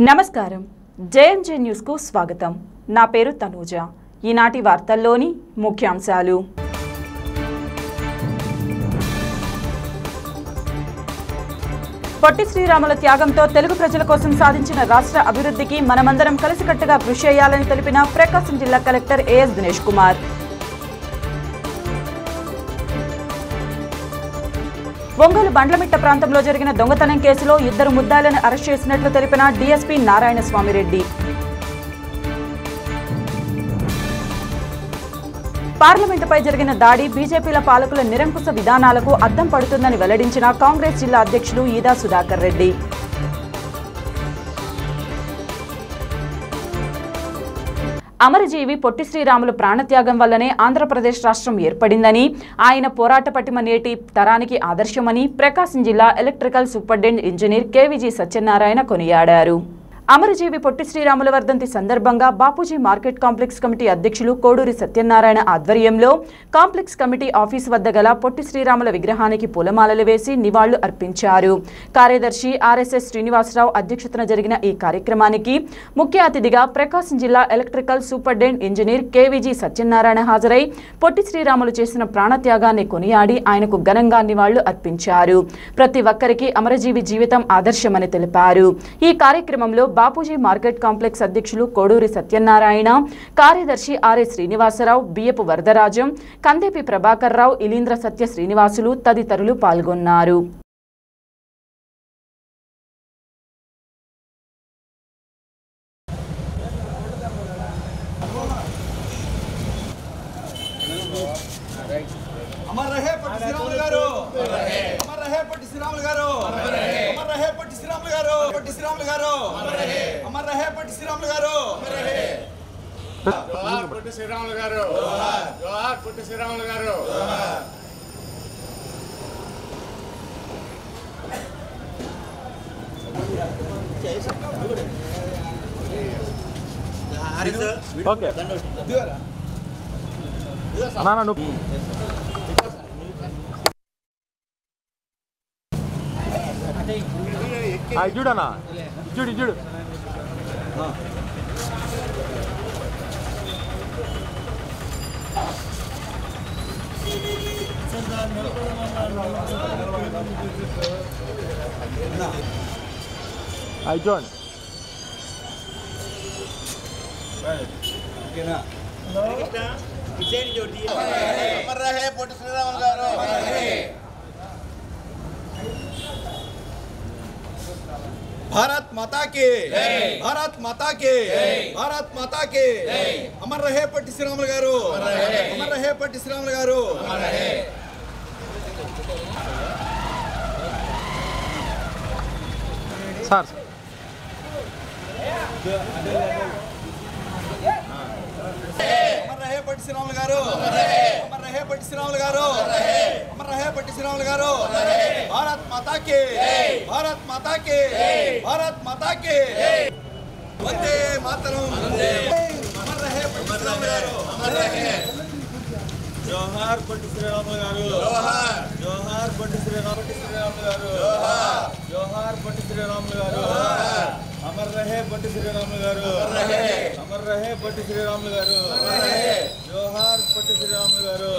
నమస్కారం JMJ news కు స్వాగతం నా పేరు తనూజ ఈనాటి వార్తల్లోని ముఖ్యాంశాలు పొట్టి శ్రీరాముల త్యాగంతో తెలుగు ప్రజల కోసం సాధించిన రాష్ట్ర అభివృద్ధికి మనమందరం కలిసికట్టుగా కృషి చేయాలని తెలిపిన ప్రకాశం జిల్లా కలెక్టర్ ఏఎస్ దినేష్ కుమార్ ఒంగోలు బండ్లమిట్ట ప్రాంతంలో జరిగిన దొంగతనం కేసులో ఇద్దరు ముద్దాయిలను అరెస్ట్ చేసినట్లు తెలిపిన డీఎస్పీ నారాయణస్వామి రెడ్డి పార్లమెంటుపై జరిగిన దాడి బీజేపీల పాలకుల నిరంకుశ విధానాలకు అద్దం పడుతుందని వెల్లడించిన కాంగ్రెస్ జిల్లా అధ్యక్షులు ఈదా సుధాకర్ రెడ్డి అమరజీవి పొట్టి శ్రీరాములు ప్రాణత్యాగం వల్లనే ఆంధ్రప్రదేశ్ రాష్ట్రం ఏర్పడిందని ఆయన పోరాట పటిమ నేటి తరానికి ఆదర్శమని ప్రకాశం జిల్లా electrical superintendent engineer KVG Satyanarayana కొనియాడారు. అమరజీవి పొట్టి శ్రీరాముల వర్ధంతి సందర్భంగా బాపూజీ మార్కెట్ కాంప్లెక్స్ కమిటీ అధ్యక్షులు కోడూరి సత్యనారాయణ ఆధ్వర్యంలో కాంప్లెక్స్ కమిటీ ఆఫీసు వద్ద గల పొట్టి శ్రీరాముల విగ్రహానికి పూలమాలలు వేసి నివాళులు అర్పించారు. కార్యదర్శి ఆర్ఎస్ఎస్ శ్రీనివాసరావు అధ్యక్షతన జరిగిన ఈ కార్యక్రమానికి ముఖ్య అతిథిగా ప్రకాశం జిల్లా electrical superintendent engineer KVG Satyanarayana హాజరై పొట్టి శ్రీరాములు చేసిన ప్రాణత్యాగాన్ని కొనియాడి ఆయనకు ఘనంగా నివాళులు అర్పించారు. ప్రతి ఒక్కరికి అమరజీవి జీవితం ఆదర్శమని తెలిపారు. ఈ కార్యక్రమంలో బాపూజీ మార్కెట్ కాంప్లెక్స్ అధ్యక్షులు కోడూరి సత్యనారాయణ, కార్యదర్శి ఆర్ఎస్ శ్రీనివాసరావు, బియ్యపు వరదరాజం, కందేపి ప్రభాకర్ రావు, ఇలీంద్ర సత్య శ్రీనివాసులు తదితరులు పాల్గొన్నారు. చూడనా చూడు చూడు చూడండి పొట్టి శ్రీరాములు గారు भारत माता के भारत माता के भारत माता के अमर रहे పొట్టి శ్రీరాములు గారు अमर रहे పొట్టి శ్రీరాములు గారు సార్ अमर रहे పొట్టి శ్రీరాములు గారు अमर रहे పొట్టి శ్రీరాములు గారు अमर रहे పొట్టి శ్రీరాములు గారు भारत माता के भारत माता के भारत माता के वंदे मातरम अमर रहे పొట్టి శ్రీరాములు గారు अमर रहे जोहार పొట్టి శ్రీరాములు గారు जोहार పొట్టి శ్రీరాములు గారు जोहार పొట్టి శ్రీరాములు గారు अमर रहे పొట్టి శ్రీరాములు గారు अमर रहे పొట్టి శ్రీరాములు గారు जोहार పొట్టి శ్రీరాములు గారు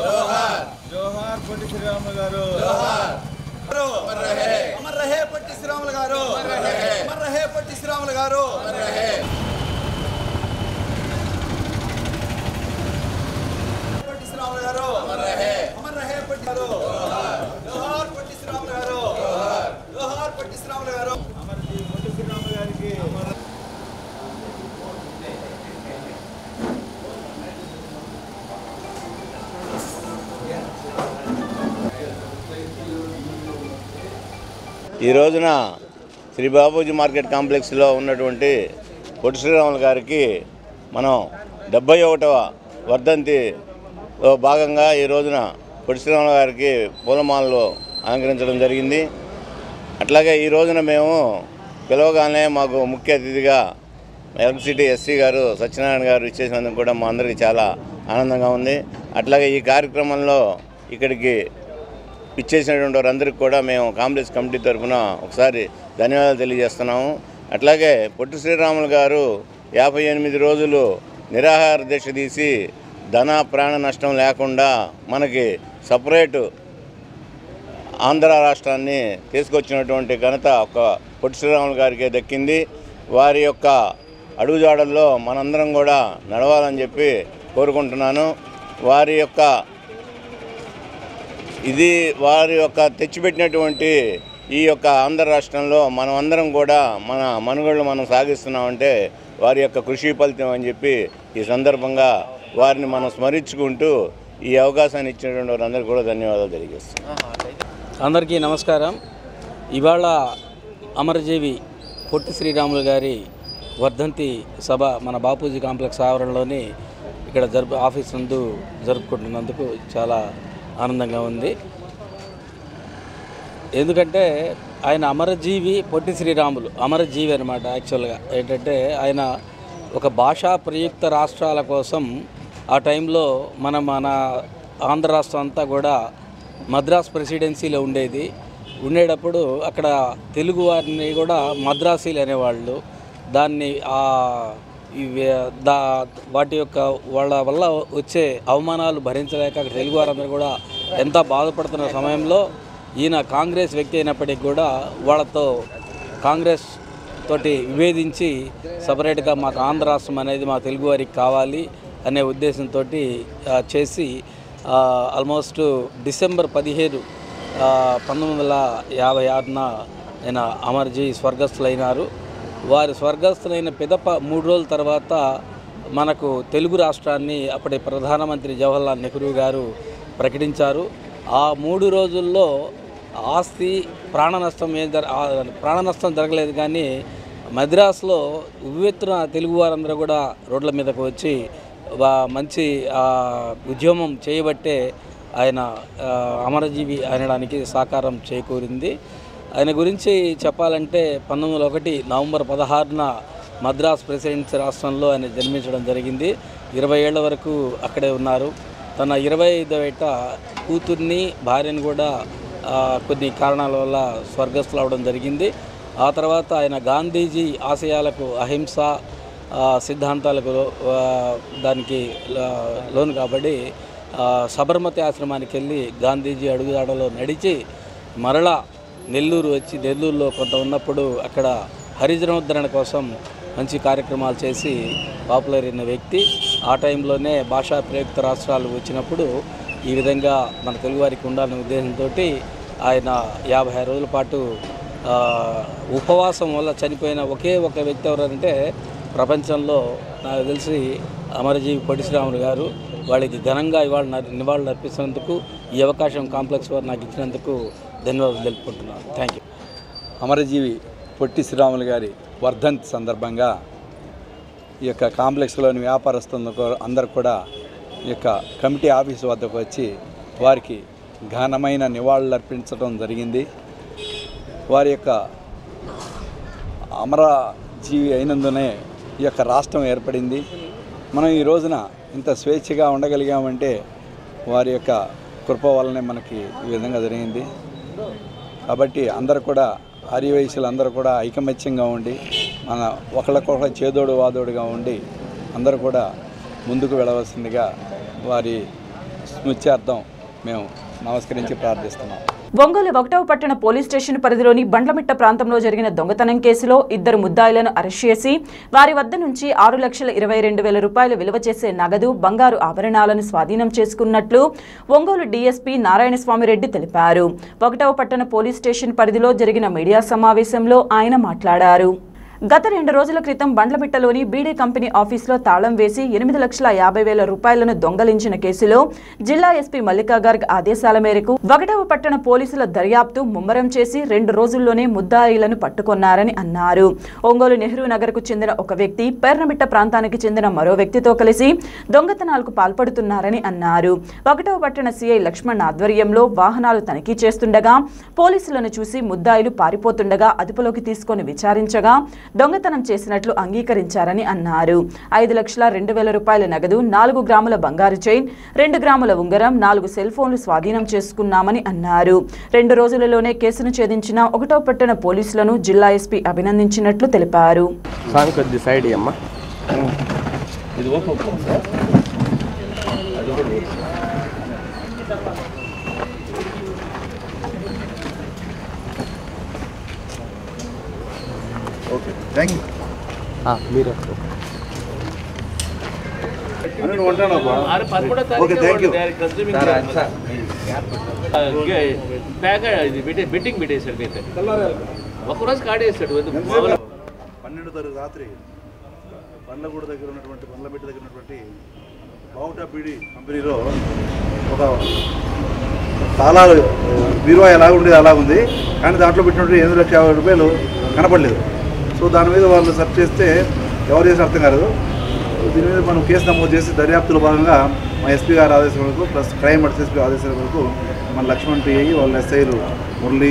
जोहार పొట్టి శ్రీరాములు గారు अमर रहे పొట్టి శ్రీరాములు గారు अमर रहे పొట్టి శ్రీరాములు గారు పొట్టి శ్రీరాములు గారు अमर रहे పొట్టి గారు जोहार పొట్టి శ్రీరాములు గారు जोहार పొట్టి శ్రీరాములు గారు అమరజీవి పొట్టి శ్రీరాములు గారికి ఈ రోజున శ్రీ బాపూజీ మార్కెట్ కాంప్లెక్స్లో ఉన్నటువంటి పొట్టి శ్రీరాములు గారికి మనం 71వ వర్ధంతిలో భాగంగా ఈ రోజున పొట్టి శ్రీరాములు గారికి పూలమాలలు అలంకరించడం జరిగింది. అట్లాగే ఈ రోజున మేము పిలవగానే మాకు ముఖ్య అతిథిగా ఎలక్ట్రిసిటీ ఎస్సీ గారు సత్యనారాయణ గారు ఇచ్చేసినందుకు కూడా మా అందరికీ చాలా ఆనందంగా ఉంది. అట్లాగే ఈ కార్యక్రమంలో ఇక్కడికి ఇచ్చేసినటువంటి వారందరికీ కూడా మేము కాంప్లెక్స్ కమిటీ తరఫున ఒకసారి ధన్యవాదాలు తెలియజేస్తున్నాము. అట్లాగే పొట్టి శ్రీరాములు గారు 58 రోజులు నిరాహార దీక్ష తీసి ధన ప్రాణ నష్టం లేకుండా మనకి సపరేటు ఆంధ్ర రాష్ట్రాన్ని తీసుకొచ్చినటువంటి ఘనత ఒక పొట్టి శ్రీరాములు గారికే దక్కింది. వారి యొక్క అడుగుజాడల్లో మనందరం కూడా నడవాలని చెప్పి కోరుకుంటున్నాను. వారి యొక్క తెచ్చిపెట్టినటువంటి ఈ యొక్క ఆంధ్ర రాష్ట్రంలో మనం అందరం కూడా మన మనుగడలు మనం సాగిస్తున్నామంటే వారి యొక్క కృషి ఫలితం అని చెప్పి ఈ సందర్భంగా వారిని మనం స్మరించుకుంటూ ఈ అవకాశాన్ని ఇచ్చినటువంటి వారందరికీ కూడా ధన్యవాదాలు తెలియజేస్తున్నాం. అందరికీ నమస్కారం. ఇవాళ అమరజీవి పొట్టి శ్రీరాములు గారి వర్ధంతి సభ మన బాపూజీ కాంప్లెక్స్ ఆవరణలోని ఇక్కడ ఆఫీస్ నందు జరుపుకుంటున్నందుకు చాలా ఆనందంగా ఉంది. ఎందుకంటే ఆయన అమరజీవి పొట్టి శ్రీరాములు అమరజీవి అనమాట. యాక్చువల్గా ఏంటంటే ఆయన ఒక భాషా ప్రయుక్త రాష్ట్రాల కోసం ఆ టైంలో మన ఆంధ్ర రాష్ట్రం అంతా కూడా మద్రాస్ ప్రెసిడెన్సీలో ఉండేటప్పుడు అక్కడ తెలుగు వారిని కూడా మద్రాసీలు అనేవాళ్ళు. దాన్ని వాటి యొక్క వాళ్ళ వల్ల వచ్చే అవమానాలు భరించలేక అక్కడ తెలుగు వారందరూ కూడా ఎంత బాధపడుతున్న సమయంలో ఈయన కాంగ్రెస్ వ్యక్తి అయినప్పటికీ కూడా వాళ్ళతో కాంగ్రెస్ తోటి విభేదించి సపరేట్గా మాకు ఆంధ్ర రాష్ట్రం అనేది మా తెలుగు వారికి కావాలి అనే ఉద్దేశంతో చేసి ఆల్మోస్ట్ డిసెంబర్ 17, 1956న ఆయన అమర్జీ స్వర్గస్థులైనారు. వారి స్వర్గస్థులైన పిదప 3 రోజుల తర్వాత మనకు తెలుగు రాష్ట్రాన్ని అప్పటి ప్రధానమంత్రి జవహర్లాల్ నెహ్రూ గారు ప్రకటించారు. ఆ 3 రోజుల్లో ఆస్తి ప్రాణ నష్టం జరగలేదు, కానీ మద్రాసులో ఉవ్వెత్తున తెలుగు వారందరూ కూడా రోడ్ల మీదకు వచ్చి మంచి ఉద్యమం చేయబట్టే ఆయన అమరజీవి అనడానికి సాకారం చేకూరింది. ఆయన గురించి చెప్పాలంటే 1901 నవంబర్ 16న మద్రాస్ ప్రెసిడెన్సీ రాష్ట్రంలో ఆయన జన్మించడం జరిగింది. 20 ఏళ్ల వరకు అక్కడే ఉన్నారు. తన 25వ ఏట కూతుర్ని భార్యను కూడా కొన్ని కారణాల వల్ల స్వర్గస్థులు అవడం జరిగింది. ఆ తర్వాత ఆయన గాంధీజీ ఆశయాలకు అహింస సిద్ధాంతాలకు దానికి లోను కాబట్టి సబర్మతి ఆశ్రమానికి వెళ్ళి గాంధీజీ అడుగుదాడలో నడిచి మరలా నెల్లూరు వచ్చి నెల్లూరులో కొంత ఉన్నప్పుడు అక్కడ హరిజనోద్ధరణ కోసం మంచి కార్యక్రమాలు చేసి పాపులర్ అయిన వ్యక్తి. ఆ టైంలోనే భాషా ప్రయుక్త రాష్ట్రాలు వచ్చినప్పుడు ఈ విధంగా మన తెలుగువారికి ఉండాలనే ఉద్దేశంతో ఆయన 56 రోజుల పాటు ఉపవాసం వల్ల చనిపోయిన ఒకే ఒక వ్యక్తి ఎవరంటే ప్రపంచంలో నాకు తెలిసి అమరజీవి పొట్టి శ్రీరాములు గారు. వాళ్ళకి ఘనంగా నివాళులు అర్పిస్తున్నందుకు ఈ అవకాశం కాంప్లెక్స్ వారు నాకు ఇచ్చినందుకు ధన్యవాదాలు తెలుపుకుంటున్నాను. Thank you. అమరజీవి పొట్టి శ్రీరాములు గారి వర్ధంతి సందర్భంగా ఈ యొక్క కాంప్లెక్స్లోని వ్యాపారస్తులకు అందరూ కూడా ఈ యొక్క కమిటీ ఆఫీసు వద్దకు వచ్చి వారికి ఘనమైన నివాళులు అర్పించడం జరిగింది. వారి యొక్క అమరజీవి అయినందునే ఈ యొక్క రాష్ట్రం ఏర్పడింది. మనం ఈ రోజున ఇంత స్వేచ్ఛగా ఉండగలిగామంటే వారి యొక్క కృప వల్లనే మనకి ఈ విధంగా జరిగింది. కాబట్టి అందరూ కూడా ఆర్యవైశ్యులు అందరూ కూడా ఐకమత్యంగా ఉండి మన ఒకళ్ళకొకళ్ళ చేదోడు వాదోడుగా ఉండి అందరూ కూడా ముందుకు వెళ్ళవలసిందిగా వారి స్మృత్యార్థం మేము నమస్కరించి ప్రార్థిస్తున్నాం. ఒంగోలు 1వ పట్టణ పోలీస్ స్టేషన్ పరిధిలోని బండ్లమిట్ట ప్రాంతంలో జరిగిన దొంగతనం కేసులో 2 ముద్దాయిలను అరెస్ట్ చేసి వారి వద్ద నుంచి 6,22,000 రూపాయలు విలువ చేసే నగదు, బంగారు ఆభరణాలను స్వాధీనం చేసుకున్నట్లు ఒంగోలు డీఎస్పీ నారాయణస్వామి రెడ్డి తెలిపారు. 1వ పట్టణ పోలీస్ స్టేషన్ పరిధిలో జరిగిన మీడియా సమావేశంలో ఆయన మాట్లాడారు. గత 2 రోజుల క్రితం బండ్లమిట్టలోని బీడీ కంపెనీ ఆఫీసులో తాళం వేసి 8,50,000 రూపాయలను దొంగలించిన కేసులో జిల్లా ఎస్పీ మల్లికా గర్గ్ ఆదేశాల మేరకు 1వ పట్టణ పోలీసుల దర్యాప్తు ముమ్మరం చేసి 2 రోజుల్లోనే ముద్దాయిలను పట్టుకున్నారని అన్నారు. ఒంగోలు నెహ్రూ నగర్కు చెందిన ఒక వ్యక్తి, పెర్నమిట్ట ప్రాంతానికి చెందిన మరో వ్యక్తితో కలిసి దొంగతనాలకు పాల్పడుతున్నారని అన్నారు. 1వ పట్టణ సిఐ లక్ష్మణ్ ఆధ్వర్యంలో వాహనాలు తనిఖీ చేస్తుండగా పోలీసులను చూసి ముద్దాయిలు పారిపోతుండగా అదుపులోకి తీసుకొని విచారించగా దొంగతనం చేసినట్లు అంగీకరించారని అన్నారు. 5,02,000 రూపాయల నగదు, 4 గ్రాముల బంగారు చైన్, 2 గ్రాముల ఉంగరం, 4 సెల్ ఫోన్లు స్వాధీనం చేసుకున్నామని అన్నారు. 2 రోజులలోనే కేసును ఛేదించిన 1వ పట్టణ పోలీసులను జిల్లా ఎస్పీ అభినందించినట్లు తెలిపారు. బెట్టింగ్ పెట్టేసాడు. ఒకరోజు కాడేసాడు. 12 తారీఖు రాత్రి బండ్లగూడ దగ్గర ఉన్నటువంటి బండ్లబెట్టి దగ్గర ఉన్నటువంటి బావుటా బీడీ కంపెనీలో ఒక తాళాలు బీరువా ఎలా ఉండేది అలా ఉంది, కానీ దాంట్లో పెట్టినటువంటి 8,50,000 రూపాయలు కనపడలేదు. సో దాని మీద వాళ్ళు సెర్చ్ చేస్తే ఎవరు చేసిన అర్థం కాలేదు. దీని మీద మనం కేసు నమోదు చేసి దర్యాప్తులో భాగంగా మా ఎస్పీ గారి ఆదేశాల వరకు ప్లస్ క్రైమ్ ఎస్పీ ఆదేశాల వరకు మన లక్ష్మణ్ టీఐ వాళ్ళ ఎస్ఐలు మురళి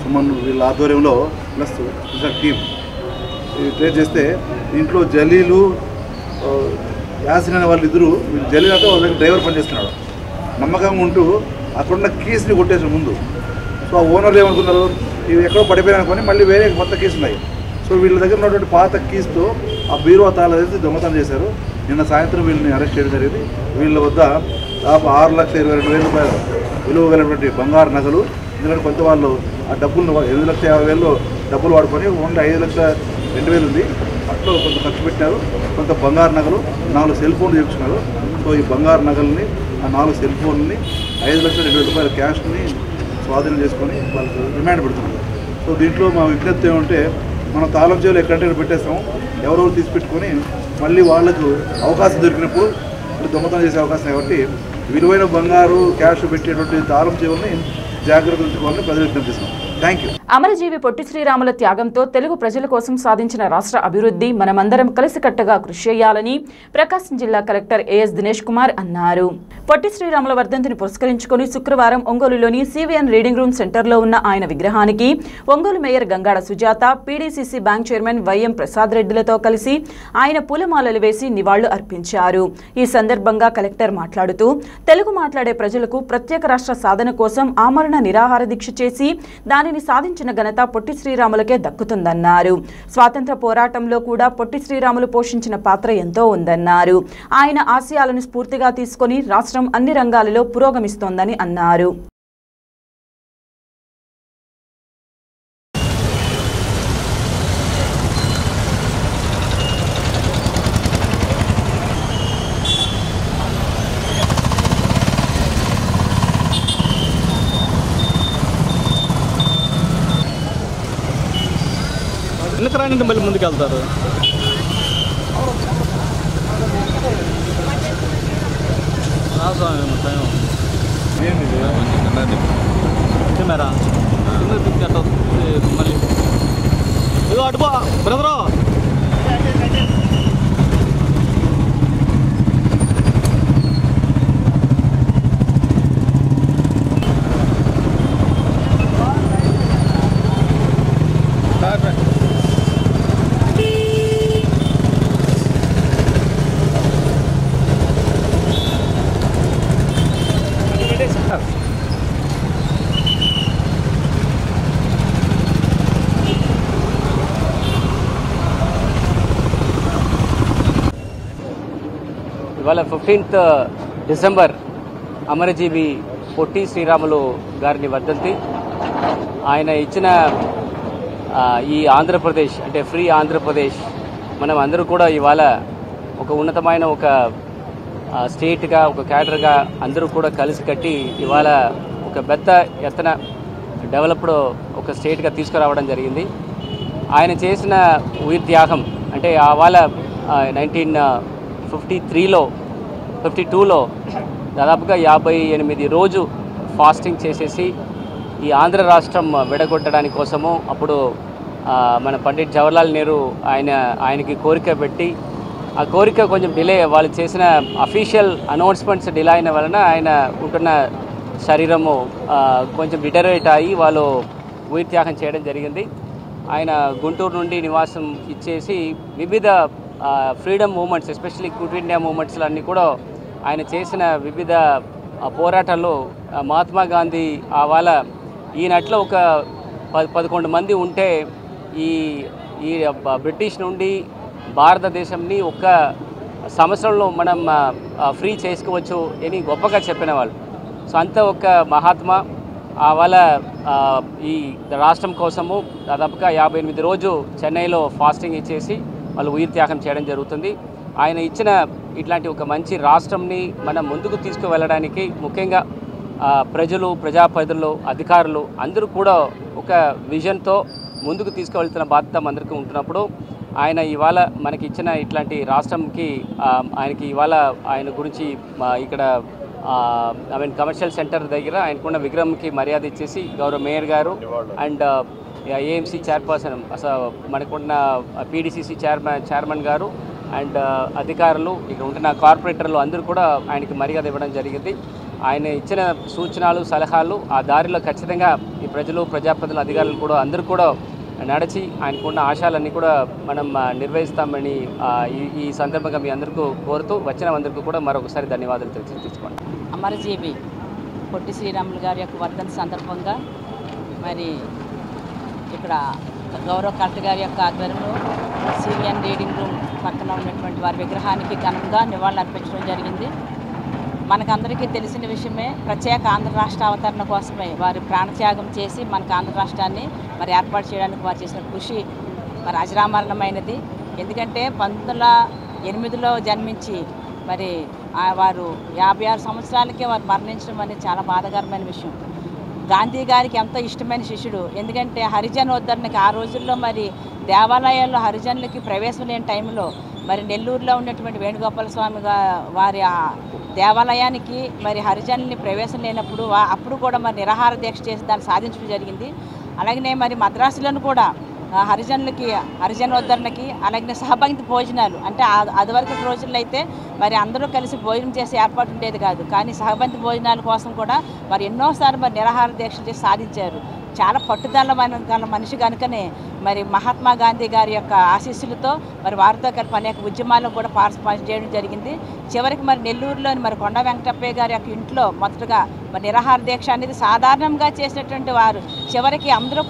సుమన్ వీళ్ళ ఆధ్వర్యంలో ప్లస్ స్పెషల్ టీమ్ ట్రేస్ చేస్తే దీంట్లో జలీలు యాసిన్ అనే వాళ్ళిద్దరూ, జలీల్ అంటే వాళ్ళ దగ్గర డ్రైవర్ పనిచేస్తున్నాడు, నమ్మకంగా ఉంటూ అక్కడున్న కీస్ని కొట్టేసిన ముందు. సో ఆ ఓనర్లు ఏమనుకున్నారు, ఇవి ఎక్కడో పడిపోయినా అనుకొని మళ్ళీ వేరే కొత్త కీస్ ఉన్నాయి. సో వీళ్ళ దగ్గర ఉన్నటువంటి పాత కీస్తో ఆ బీరువా తాళాలు వేసి దొంగతనం చేశారు. నిన్న సాయంత్రం వీళ్ళని అరెస్ట్ చేయడం జరిగింది. వీళ్ళ వద్ద దాదాపు 6,22,000 రూపాయలు విలువ కలిగినటువంటి బంగారు నగలు, ఎందుకంటే కొంత వాళ్ళు ఆ డబ్బులను 8,50,000 డబ్బులు వాడుకొని ఓన్లీ 5,02,000 ఉంది, అట్లా కొంత ఖర్చు పెట్టారు. కొంత బంగారు నగలు, 4 సెల్ ఫోన్లు చేయించుకున్నారు. సో ఈ బంగారు నగల్ని, ఆ 4 సెల్ ఫోన్ని, 5,02,000 రూపాయల క్యాష్ని స్వాధీనం చేసుకొని వాళ్ళకి రిమాండ్ పెడుతున్నారు. సో దీంట్లో మా విజ్ఞప్తి ఏమంటే, మనం తాళం చెవులు ఎక్కడంటే పెట్టేస్తాము, ఎవరెవరు తీసి పెట్టుకొని మళ్ళీ వాళ్లకు అవకాశం దొరికినప్పుడు దొంగతనం చేసే అవకాశం కాబట్టి విలువైన బంగారు క్యాష్ పెట్టేటువంటి తాళం చెవుల్ని జాగ్రత్త ఉంచుకోవాలని ప్రజలు విజ్ఞప్తిస్తున్నాం. Thank you. అమరజీవి పొట్టి శ్రీరాముల త్యాగంతో తెలుగు ప్రజల కోసం సాధించిన రాష్ట్ర అభివృద్ధి మనమందరం కలిసికట్టుగా కృషి చేయాలని ప్రకాశం జిల్లా కలెక్టర్ ఏఎస్ దినేష్ కుమార్ అన్నారు. పొట్టి శ్రీరాముల వర్ధంతిని పురస్కరించుకుని శుక్రవారం ఒంగోలులోని సివిఎన్ రీడింగ్ రూమ్ సెంటర్లో ఉన్న ఆయన విగ్రహానికి Ongole mayor Gangada Sujatha, PDCC bank chairman YM Prasad రెడ్డిలతో కలిసి ఆయన పూలమాలలు వేసి నివాళులు అర్పించారు. ఈ సందర్భంగా కలెక్టర్ మాట్లాడుతూ, తెలుగు మాట్లాడే ప్రజలకు ప్రత్యేక రాష్ట్ర సాధన కోసం ఆమరణ నిరాహార దీక్ష చేసి దానిని సాధించిన ఘనత పొట్టి శ్రీరాములకే దక్కుతుందన్నారు. స్వాతంత్ర పోరాటంలో కూడా పొట్టి శ్రీరాములు పోషించిన పాత్ర ఎంతో ఉందన్నారు. ఆయన ఆశయాలను స్ఫూర్తిగా తీసుకొని రాష్ట్రం అన్ని రంగాలలో పురోగమిస్తోందని అన్నారు. ఎందుకు రానంటే మళ్ళీ ముందుకు వెళ్తారు. మేరా మళ్ళీ ఇదో అడుపో బ్రదరు. ఇవాళ 15th డిసెంబర్ అమరజీవి పొట్టి శ్రీరాములు గారిని వర్ధంతి. ఆయన ఇచ్చిన ఈ ఆంధ్రప్రదేశ్ అంటే ఫ్రీ ఆంధ్రప్రదేశ్ మనం అందరూ కూడా ఇవాళ ఒక ఉన్నతమైన ఒక స్టేట్గా, ఒక క్యాడర్గా అందరూ కూడా కలిసి కట్టి ఇవాళ ఒక పెద్ద ఎత్తున డెవలప్డ్ ఒక స్టేట్గా తీసుకురావడం జరిగింది. ఆయన చేసిన ఉయిర్ త్యాగం అంటే ఇవాళ 1952లో దాదాపుగా 58 రోజు ఫాస్టింగ్ చేసేసి ఈ ఆంధ్ర రాష్ట్రం విడగొట్టడానికి కోసము అప్పుడు మన పండిట్ జవహర్లాల్ నెహ్రూ ఆయనకి కోరిక పెట్టి, ఆ కోరిక కొంచెం డిలే, వాళ్ళు చేసిన అఫీషియల్ అనౌన్స్మెంట్స్ డిలే అయిన వలన ఆయన ఉంటున్న శరీరము కొంచెం డిటరేట్ అయ్యి వాళ్ళు ఉయిర్ త్యాగం చేయడం జరిగింది. ఆయన గుంటూరు నుండి నివాసం ఇచ్చేసి వివిధ freedom movements, especially quit India మూమెంట్స్లో అన్నీ కూడా ఆయన చేసిన వివిధ పోరాటాల్లో మహాత్మా గాంధీ వాళ్ళ ఈయనట్లో ఒక 11 మంది ఉంటే ఈ బ్రిటిష్ నుండి భారతదేశంని ఒక్క సంవత్సరంలో మనం ఫ్రీ చేసుకోవచ్చు అని గొప్పగా చెప్పిన వాళ్ళు. సో అంత ఒక మహాత్మా వాళ్ళ ఈ రాష్ట్రం కోసము దాదాపుగా 58 రోజు చెన్నైలో ఫాస్టింగ్ ఇచ్చేసి వాళ్ళు ఉయిర్ త్యాగం చేయడం జరుగుతుంది. ఆయన ఇచ్చిన ఇట్లాంటి ఒక మంచి రాష్ట్రంని మనం ముందుకు తీసుకువెళ్ళడానికి ముఖ్యంగా ప్రజలు, ప్రజాప్రతినిధులు, అధికారులు అందరూ కూడా ఒక విజన్తో ముందుకు తీసుకువెళ్తున్న బాధ్యత అందరికీ ఉంటున్నప్పుడు ఆయన ఇవాళ మనకి ఇచ్చిన ఇట్లాంటి రాష్ట్రంకి ఆయనకి ఇవాళ ఆయన గురించి ఇక్కడ కమర్షియల్ సెంటర్ దగ్గర ఆయనకున్న విగ్రహంకి మర్యాద ఇచ్చేసి గౌరవ మేయర్ గారు అండ్ ఏఎంసీ చైర్పర్సన్ మనకున్న పీడీసీసీ చైర్మన్ గారు అండ్ అధికారులు, ఇక్కడ ఉంటున్న కార్పొరేటర్లు అందరూ కూడా ఆయనకి మర్యాద ఇవ్వడం జరిగింది. ఆయన ఇచ్చిన సూచనలు, సలహాలు ఆ దారిలో ఖచ్చితంగా ఈ ప్రజలు, ప్రజాప్రతినిధులు, అధికారులు కూడా అందరూ కూడా నడిచి ఆయనకున్న ఆశయాలన్నీ కూడా మనం నిర్వహిస్తామని ఈ సందర్భంగా మీ అందరికీ కోరుతూ వచ్చిన అందరికీ కూడా మరొకసారి ధన్యవాదాలు తెలుసుకోండి. అమరజీవి పొట్టి శ్రీరాములు గారి యొక్క వర్ధంతి సందర్భంగా మరి ఇక్కడ గౌరవ కలెక్టర్ గారి యొక్క ఆధ్వర్యంలో సివిఎన్ రీడింగ్ రూమ్ పక్కన ఉన్నటువంటి వారి విగ్రహానికి ఘనంగా నివాళులు అర్పించడం జరిగింది. మనకందరికీ తెలిసిన విషయమే, ప్రత్యేక ఆంధ్ర రాష్ట్ర అవతరణ కోసమే వారు ప్రాణత్యాగం చేసి మనకు ఆంధ్ర రాష్ట్రాన్ని మరి ఏర్పాటు చేయడానికి వారు చేసిన కృషి మరి అజరామరణమైనది. ఎందుకంటే 1908లో జన్మించి మరి వారు 56 సంవత్సరాలకే వారు మరణించడం అనేది చాలా బాధాకరమైన విషయం. గాంధీ గారికి ఎంతో ఇష్టమైన శిష్యుడు. ఎందుకంటే హరిజన్ ఉద్ధరణకి ఆ రోజుల్లో మరి దేవాలయాల్లో హరిజనులకి ప్రవేశం లేని టైంలో మరి నెల్లూరులో ఉన్నటువంటి వేణుగోపాల స్వామి వారి దేవాలయానికి మరి హరిజనుల్ని ప్రవేశం లేనప్పుడు అప్పుడు కూడా మరి నిరాహార దీక్ష చేసి దాన్ని సాధించడం జరిగింది. అలాగనే మరి మద్రాసులను కూడా హరిజనులకి హరిజనోద్ధరణకి అలాగే సహపంక్తి భోజనాలు అంటే అదివరకు రోజుల్లో అయితే మరి అందరూ కలిసి భోజనం చేసే ఏర్పాటు ఉండేది కాదు. కానీ సహపంక్తి భోజనాల కోసం కూడా మరి ఎన్నోసార్లు మరి నిరాహార దీక్ష చేసి సాధించారు. చాలా పట్టుదల గల మనిషి కనుకనే మరి మహాత్మా గాంధీ గారి యొక్క ఆశీస్సులతో మరి వారితో కలిపి అనేక ఉద్యమాల్లో కూడా పార్టిసిపేట్ చేయడం జరిగింది. చివరికి మరి నెల్లూరులోని మరి కొండ వెంకటప్పయ్య గారి యొక్క ఇంట్లో మొదటగా మరి నిరాహార దీక్ష అనేది సాధారణంగా చేసినటువంటి వారు చివరికి అందరూ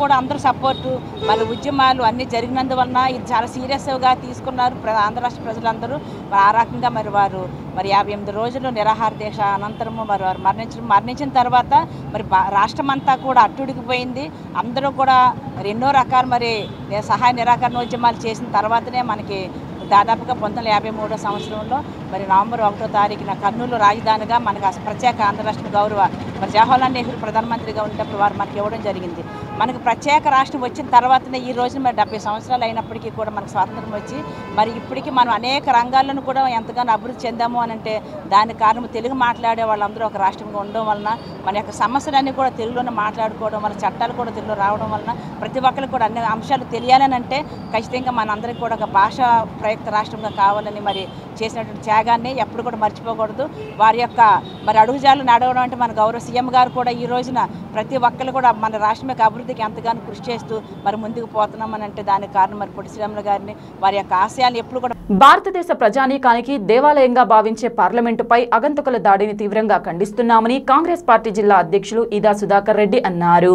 సపోర్టు మరి ఉద్యమాలు అన్నీ జరిగినందువలన ఇది చాలా సీరియస్గా తీసుకున్నారు ఆంధ్ర రాష్ట్ర ప్రజలందరూ. మరి ఆ రకంగా మరి వారు మరి 58 రోజులు నిరాహార దీక్ష అనంతరము మరి వారు మరణించిన తర్వాత మరి రాష్ట్రం అంతా కూడా అట్టుడికిపోయింది. అందరూ కూడా మరి ఎన్నో రకాల మరి సహాయ నిరాకరణ ఉద్యమాలు చేసిన తర్వాతనే మనకి దాదాపుగా 1953వ సంవత్సరంలో మరి నవంబర్ 1వ తారీఖున కర్నూలు రాజధానిగా మనకు ప్రత్యేక ఆంధ్ర రాష్ట్ర గౌరవ మరి జవహర్లాల్ నెహ్రూ ప్రధానమంత్రిగా ఉన్నప్పుడు వారు మనకి ఇవ్వడం జరిగింది. మనకు ప్రత్యేక రాష్ట్రం వచ్చిన తర్వాతనే ఈ రోజు మరి 70 సంవత్సరాలు అయినప్పటికీ కూడా మనకు స్వాతంత్రం వచ్చి మరి ఇప్పటికీ మనం అనేక రంగాలను కూడా ఎంతగానో అభివృద్ధి చెందాము అని అంటే దానికి కారణం తెలుగు మాట్లాడే వాళ్ళందరూ ఒక రాష్ట్రంగా ఉండడం వలన మన యొక్క సమస్యలన్నీ కూడా తెలుగులోనే మాట్లాడుకోవడం వల్ల చట్టాలు కూడా తెలుగులో రావడం వలన ప్రతి ఒక్కరికి కూడా అన్ని అంశాలు తెలియాలని అంటే ఖచ్చితంగా మనందరికీ కూడా ఒక భాష ప్రయుక్త రాష్ట్రంగా కావాలని మరి చేసినటువంటి త్యాగాన్ని ఎప్పుడు కూడా మర్చిపోకూడదు. వారి యొక్క మరి అడుగుజాలు నడవడం అంటే మన గౌరవ సీఎం గారు కూడా ఈ రోజున ప్రతి ఒక్కరు కూడా మన రాష్ట్రం యొక్క అభివృద్ధికి ఎంతగానో కృషి చేస్తూ మరి ముందుకు పోతున్నామని అంటే దానికి కారణం మరి పొట్టి శ్రీరాములు గారిని వారి యొక్క ఆశయాలు ఎప్పుడు కూడా. భారతదేశ ప్రజానీకానికి దేవాలయంగా భావించే పార్లమెంటుపై అగంతకుల దాడిని తీవ్రంగా ఖండిస్తున్నామని కాంగ్రెస్ పార్టీ జిల్లా అధ్యక్షులు ఈదా సుధాకర్ రెడ్డి అన్నారు.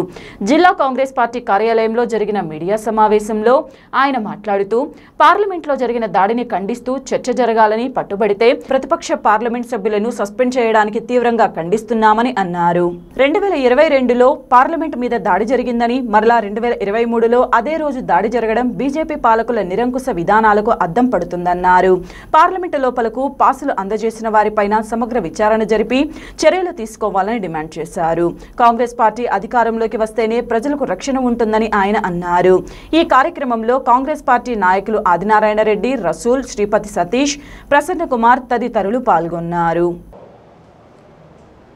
జిల్లా కాంగ్రెస్ పార్టీ కార్యాలయంలో జరిగిన మీడియా సమావేశంలో ఆయన మాట్లాడుతూ పార్లమెంట్లో జరిగిన దాడిని ఖండిస్తూ చర్చ జరగాలని పట్టుబడితే ప్రతిపక్ష పార్లమెంట్ సభ్యులను సస్పెండ్ చేయడానికి తీవ్రంగా ఖండిస్తున్నామని అన్నారు. 2022లో పార్లమెంట్ మీద దాడి జరిగిందని మరలా 2023లో అదే రోజు దాడి జరగడం బీజేపీ పాలకుల నిరంకుశ విధానాలకు అద్దం పడుతుందన్నారు. పార్లమెంటు లోపలకు పాసులు అందజేసిన వారిపైన సమగ్ర విచారణ జరిపి చర్యలు తీసుకోవాలని డిమాండ్ చేశారు. కాంగ్రెస్ పార్టీ అధికారంలోకి వస్తేనే ప్రజలకు రక్షణ ఉంటుందని ఆయన అన్నారు. ఈ కార్యక్రమంలో కాంగ్రెస్ పార్టీ నాయకులు ఆదినారాయణ రెడ్డి, రసూల్, శ్రీపతి సతీష్, ప్రసన్న కుమార్ తదితరులు పాల్గొన్నారు.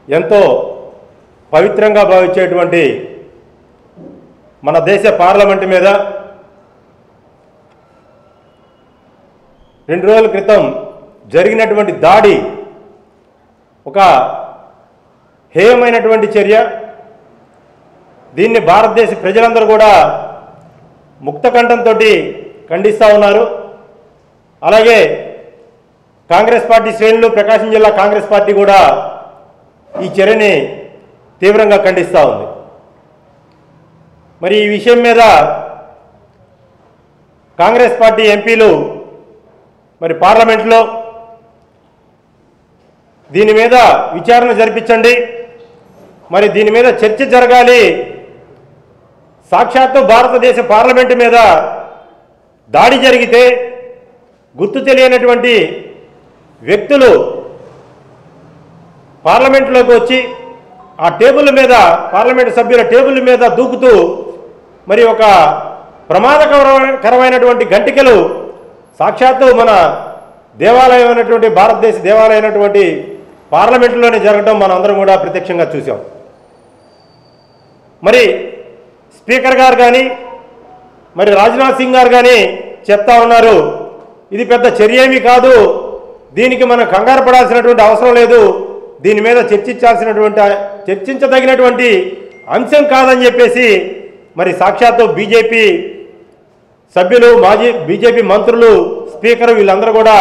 ఎంతో పవిత్రంగా భావించేటువంటి మన దేశ పార్లమెంటు మీద 2 రోజుల క్రితం జరిగినటువంటి దాడి ఒక హేయమైనటువంటి చర్య. దీన్ని భారతదేశ ప్రజలందరూ కూడా ముక్తకంఠంతో ఖండిస్తూ ఉన్నారు. అలాగే కాంగ్రెస్ పార్టీ శ్రేణులు, ప్రకాశం జిల్లా కాంగ్రెస్ పార్టీ కూడా ఈ చర్యని తీవ్రంగా ఖండిస్తూ ఉంది. మరి ఈ విషయం మీద కాంగ్రెస్ పార్టీ ఎంపీలు మరి పార్లమెంట్లో దీని మీద విచారణ జరిపించండి, మరి దీని మీద చర్చ జరగాలి. సాక్షాత్తు భారతదేశ పార్లమెంటు మీద దాడి జరిగితే గుర్తు తెలియనటువంటి వ్యక్తులు పార్లమెంటులోకి వచ్చి ఆ టేబుల్ మీద, పార్లమెంటు సభ్యుల టేబుల్ మీద దూకుతూ మరి ఒక ప్రమాదకరమైనటువంటి గంటికలు సాక్షాత్తు మన దేవాలయం అయినటువంటి, భారతదేశ దేవాలయం అయినటువంటి పార్లమెంటులోనే జరగడం మనం అందరం కూడా ప్రత్యక్షంగా చూసాం. మరి స్పీకర్ గారు కానీ, మరి రాజ్నాథ్ సింగ్ గారు కానీ చెప్తా ఉన్నారు, ఇది పెద్ద చర్య ఏమీ కాదు, దీనికి మనం కంగారు పడాల్సినటువంటి అవసరం లేదు, దీని మీద చర్చించదగినటువంటి అంశం కాదని చెప్పేసి మరి సాక్షాత్తు బీజేపీ సభ్యులు, మాజీ బీజేపీ మంత్రులు, స్పీకర్ వీళ్ళందరూ కూడా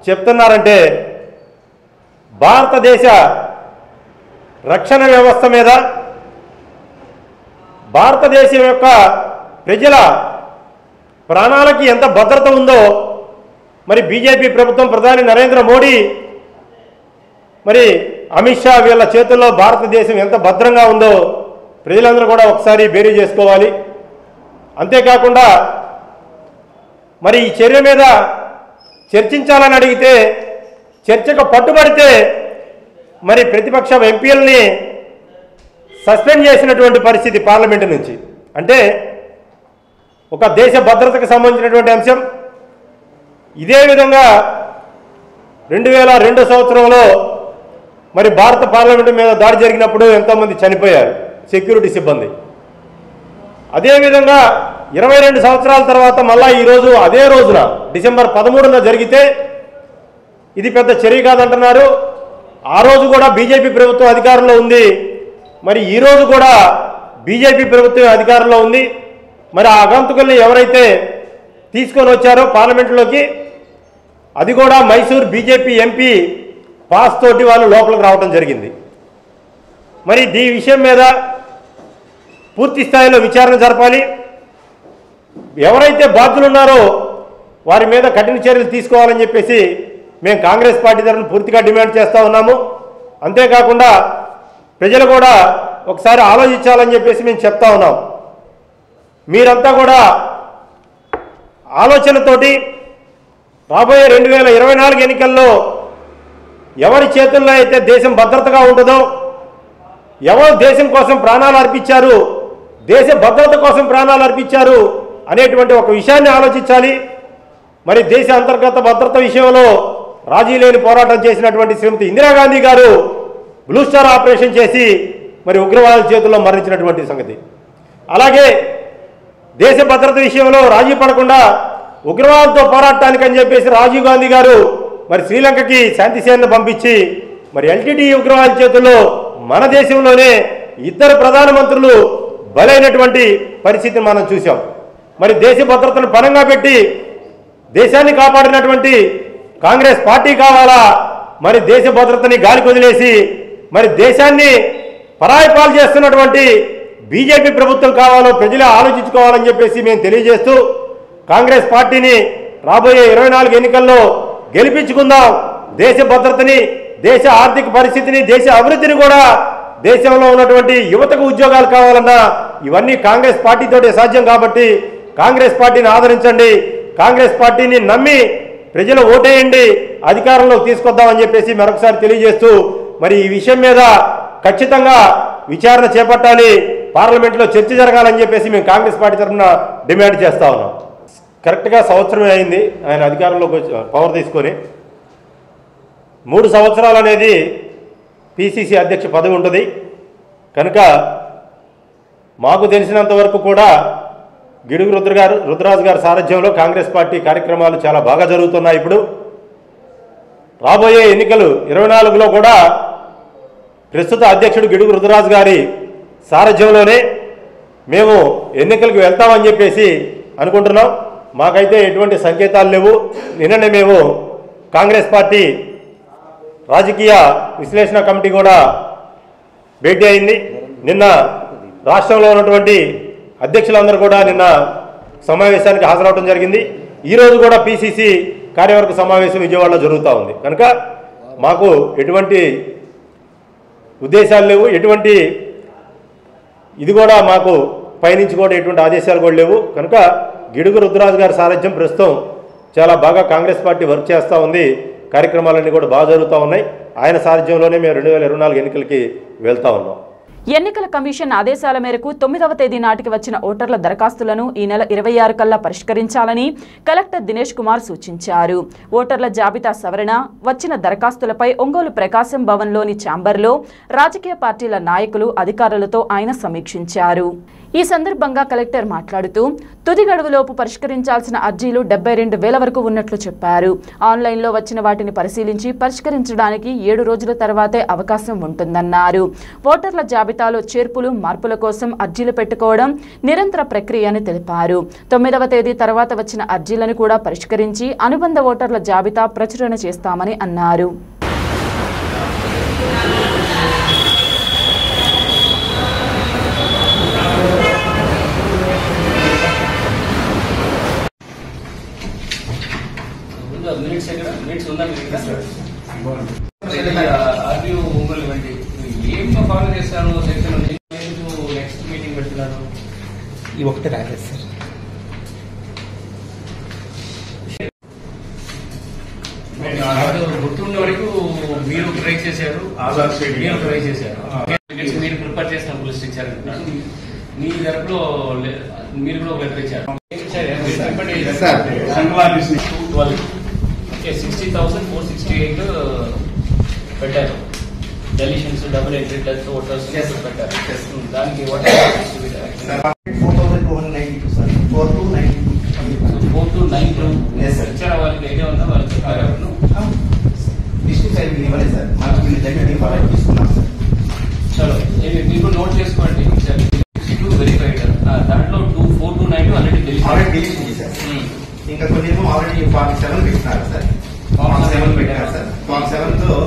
చెప్తున్నారంటే భారతదేశ రక్షణ వ్యవస్థ మీద, భారతదేశం యొక్క ప్రజల ప్రాణాలకి ఎంత భద్రత ఉందో మరి బీజేపీ ప్రభుత్వం, ప్రధాని నరేంద్ర మోడీ, మరి అమిత్ షా వీళ్ళ చేతుల్లో భారతదేశం ఎంత భద్రంగా ఉందో ప్రజలందరూ కూడా ఒకసారి బేరీ చేసుకోవాలి. అంతేకాకుండా మరి ఈ చర్య మీద చర్చించాలని అడిగితే, చర్చకు పట్టుబడితే మరి ప్రతిపక్ష ఎంపీలని సస్పెండ్ చేసినటువంటి పరిస్థితి పార్లమెంటు నుంచి. అంటే ఒక దేశ భద్రతకు సంబంధించినటువంటి అంశం. ఇదే విధంగా 2002 సంవత్సరంలో మరి భారత పార్లమెంటు మీద దాడి జరిగినప్పుడు ఎంతోమంది చనిపోయారు సెక్యూరిటీ సిబ్బంది. అదేవిధంగా 22 సంవత్సరాల తర్వాత మళ్ళా ఈరోజు అదే రోజున డిసెంబర్ 13న జరిగితే ఇది పెద్ద చర్య కాదంటున్నారు. ఆ రోజు కూడా బీజేపీ ప్రభుత్వం అధికారంలో ఉంది, మరి ఈరోజు కూడా బీజేపీ ప్రభుత్వం అధికారంలో ఉంది. మరి ఆ ఆగంతుకుల్ని ఎవరైతే తీసుకొని వచ్చారో పార్లమెంటులోకి, అది కూడా మైసూర్ బీజేపీ ఎంపీ పాస్ తోటి వాళ్ళు లోపలికి రావడం జరిగింది. మరి ఈ విషయం మీద పూర్తి స్థాయిలో విచారణ జరపాలి. ఎవరైతే బాధ్యులున్నారో వారి మీద కఠిన చర్యలు తీసుకోవాలని చెప్పేసి మేము కాంగ్రెస్ పార్టీ తరఫున పూర్తిగా డిమాండ్ చేస్తూ ఉన్నాము. అంతేకాకుండా ప్రజలు కూడా ఒకసారి ఆలోచించాలని చెప్పేసి మేము చెప్తా ఉన్నాం. మీరంతా కూడా ఆలోచనతోటి రాబోయే 2024 ఎన్నికల్లో ఎవరి చేతుల్లో అయితే దేశం భద్రతగా ఉంటుందో, ఎవరు దేశం కోసం ప్రాణాలు అర్పించారు, దేశ భద్రత కోసం ప్రాణాలు అర్పించారు అనేటువంటి ఒక విషయాన్ని ఆలోచించాలి. మరి దేశ అంతర్గత భద్రత విషయంలో రాజీ లేని పోరాటం చేసినటువంటి శ్రీమతి ఇందిరాగాంధీ గారు బ్లూ స్టార్ ఆపరేషన్ చేసి మరి ఉగ్రవాదుల చేతుల్లో మరణించినటువంటి సంగతి. అలాగే దేశ భద్రత విషయంలో రాజీ పడకుండా ఉగ్రవాదంతో పోరాటానికి అని చెప్పేసి రాజీవ్ గాంధీ గారు మరి శ్రీలంకకి శాంతి సేనను పంపించి మరి ఎల్టీటీ ఉగ్రవాద చేతుల్లో మన దేశంలోనే 2 ప్రధానమంత్రులు బలైనటువంటి పరిస్థితిని మనం చూసాం. మరి దేశ భద్రతను పణంగా పెట్టి దేశాన్ని కాపాడినటువంటి కాంగ్రెస్ పార్టీ కావాలా, మరి దేశ భద్రతని గాలికి వదిలేసి మరి దేశాన్ని పరాయి పాలు చేస్తున్నటువంటి బీజేపీ ప్రభుత్వం కావాలో ప్రజలే ఆలోచించుకోవాలని చెప్పేసి మేము తెలియజేస్తూ కాంగ్రెస్ పార్టీని రాబోయే 24 ఎన్నికల్లో గెలిపించుకుందాం. దేశ భద్రతని, దేశ ఆర్థిక పరిస్థితిని, దేశ అభివృద్ధిని కూడా, దేశంలో ఉన్నటువంటి యువతకు ఉద్యోగాలు కావాలన్నా ఇవన్నీ కాంగ్రెస్ పార్టీతోటే సాధ్యం. కాబట్టి కాంగ్రెస్ పార్టీని ఆదరించండి, కాంగ్రెస్ పార్టీని నమ్మి ప్రజలు ఓటేయండి, అధికారంలోకి తీసుకొద్దామని చెప్పేసి మరొకసారి తెలియజేస్తూ మరి ఈ విషయం మీద ఖచ్చితంగా విచారణ చేపట్టాలి, పార్లమెంట్లో చర్చ జరగాలని చెప్పేసి మేము కాంగ్రెస్ పార్టీ తరఫున డిమాండ్ చేస్తా ఉన్నాం. కరెక్ట్గా సంవత్సరమే అయింది ఆయన అధికారంలోకి పవర్ తీసుకొని. 3 సంవత్సరాలు అనేది పిసిసి అధ్యక్ష పదవి ఉంటుంది కనుక మాకు తెలిసినంత వరకు కూడా గిడుగు రుద్రరాజు గారి సారథ్యంలో కాంగ్రెస్ పార్టీ కార్యక్రమాలు చాలా బాగా జరుగుతున్నాయి. ఇప్పుడు రాబోయే ఎన్నికలు 24లో కూడా ప్రస్తుత అధ్యక్షుడు గిడుగు రుద్రరాజు గారి సారథ్యంలోనే మేము ఎన్నికలకు వెళ్తామని చెప్పేసి అనుకుంటున్నాం. మాకైతే ఎటువంటి సంకేతాలు లేవు. నిన్ననే మేము కాంగ్రెస్ పార్టీ రాజకీయ విశ్లేషణ కమిటీ కూడా భేటీ అయింది. నిన్న రాష్ట్రంలో ఉన్నటువంటి అధ్యక్షులందరూ కూడా నిన్న సమావేశానికి హాజరవడం జరిగింది. ఈరోజు కూడా పిసిసి కార్యవర్గ సమావేశం విజయవాడలో జరుగుతూ ఉంది. కనుక మాకు ఎటువంటి ఉద్దేశాలు లేవు, ఎటువంటి ఇది కూడా మాకు పైనుంచి కూడా ఎటువంటి ఆదేశాలు కూడా లేవు. కనుక గిడుగు రుద్రరాజు గారి సారథ్యం ప్రస్తుతం చాలా బాగా కాంగ్రెస్ పార్టీ వర్క్ చేస్తూ ఉంది. కార్యక్రమాలన్నీ కూడా బాగా జరుగుతూ ఉన్నాయి. ఆయన సారథ్యంలోనే మేము 2024 ఎన్నికలకి వెళ్తూ ఉన్నాం. ఎన్నికల కమిషన్ ఆదేశాల మేరకు 9వ తేదీ నాటికి వచ్చిన ఓటర్ల దరఖాస్తులను ఈ నెల 26 కల్లా పరిష్కరించాలని కలెక్టర్ దినేష్ కుమార్ సూచించారు. ఓటర్ల జాబితా సవరణ, వచ్చిన దరఖాస్తులపై ఒంగోలు ప్రకాశం భవన్లోని ఛాంబర్లో రాజకీయ పార్టీల నాయకులు, అధికారులతో ఆయన సమీక్షించారు. ఈ సందర్భంగా కలెక్టర్ మాట్లాడుతూ తుది గడువులోపు పరిష్కరించాల్సిన అర్జీలు 72,000 వరకు ఉన్నట్లు చెప్పారు. ఆన్లైన్లో వచ్చిన వాటిని పరిశీలించి పరిష్కరించడానికి 7 రోజుల తర్వాతే అవకాశం ఉంటుందన్నారు. ఓటర్ల జాబితాలో చేర్పులు, మార్పుల కోసం అర్జీలు పెట్టుకోవడం నిరంతర ప్రక్రియ అని తెలిపారు. 9వ తేదీ తర్వాత వచ్చిన అర్జీలను కూడా పరిష్కరించి అనుబంధ ఓటర్ల జాబితా ప్రచురణ చేస్తామని అన్నారు. మినిట్స్ ఉందా ఆర్బీఓ ఒంగోలు ఇవ్వండి. ఏం ఫాలో చేస్తాను సెక్షన్ నెక్స్ట్ మీటింగ్ పెడుతున్నాను. ఈ ఒకటి రాలేదు సార్. గుర్తుండే వరకు మీరు ట్రై చేశారు, మీరు ప్రిపేర్ చేసిన పోలీస్ ఇచ్చారు. మీ తరపులో మీరు కూడా లెటర్ ఇచ్చారు. 60,468 పెట్టారు. Deletions, double entry, death voters పెట్టారు. దానికి 4,292 ఇచ్చారా? వాళ్ళకి ఐడియా ఉందా? వాళ్ళకి చెప్పారు. చలో మీకు నోట్ చేసుకోండి. వెరిఫైడ్ దాంట్లో 4,292 ఆల్రెడీ డెలిషన్ చేశారు. ఇంకా కొన్ని ఆల్రెడీ ఫార్మ్ 7 పెట్టినారు సార్. ఫార్మ్ 7 పెట్టారు సార్. ఫార్మ్ 7 లో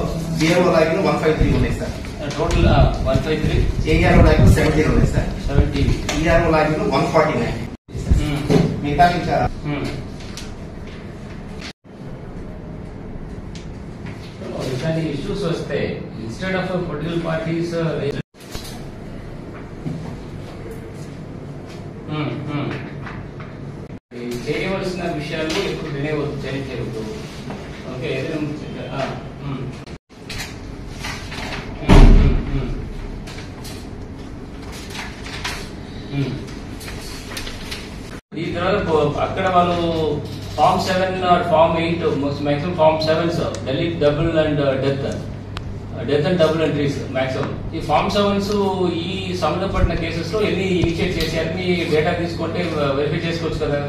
ఏఆర్ఓ లాగిన్ 153 ఉన్నాయి సార్. టోటల్ 153. ఏఆర్ఓ లాగిన్ 17 ఉన్నాయి సార్. 17. ERO login 149. మిగతా ఇంకా ఇట్లాంటి ఇష్యూస్ వస్తే ఇన్స్టెడ్ ఆఫ్ పొలిటికల్ పార్టీస్ చేయవలసిన విషయాలు ఎప్పుడు డిలే చేయకూడదు. ఓకే, దీని తర్వాత అక్కడ వాళ్ళు form 7 or form 8 maximum form 7 delete, double and death and double entries maximum. ఈ ఫార్మ్ 7 ఈ సంబంధపడిన కేసెస్ లో ఎన్ని ఇనిషియేట్ చేశారని డేటా తీసుకుంటే వెరిఫై చేసుకోవచ్చు కదా.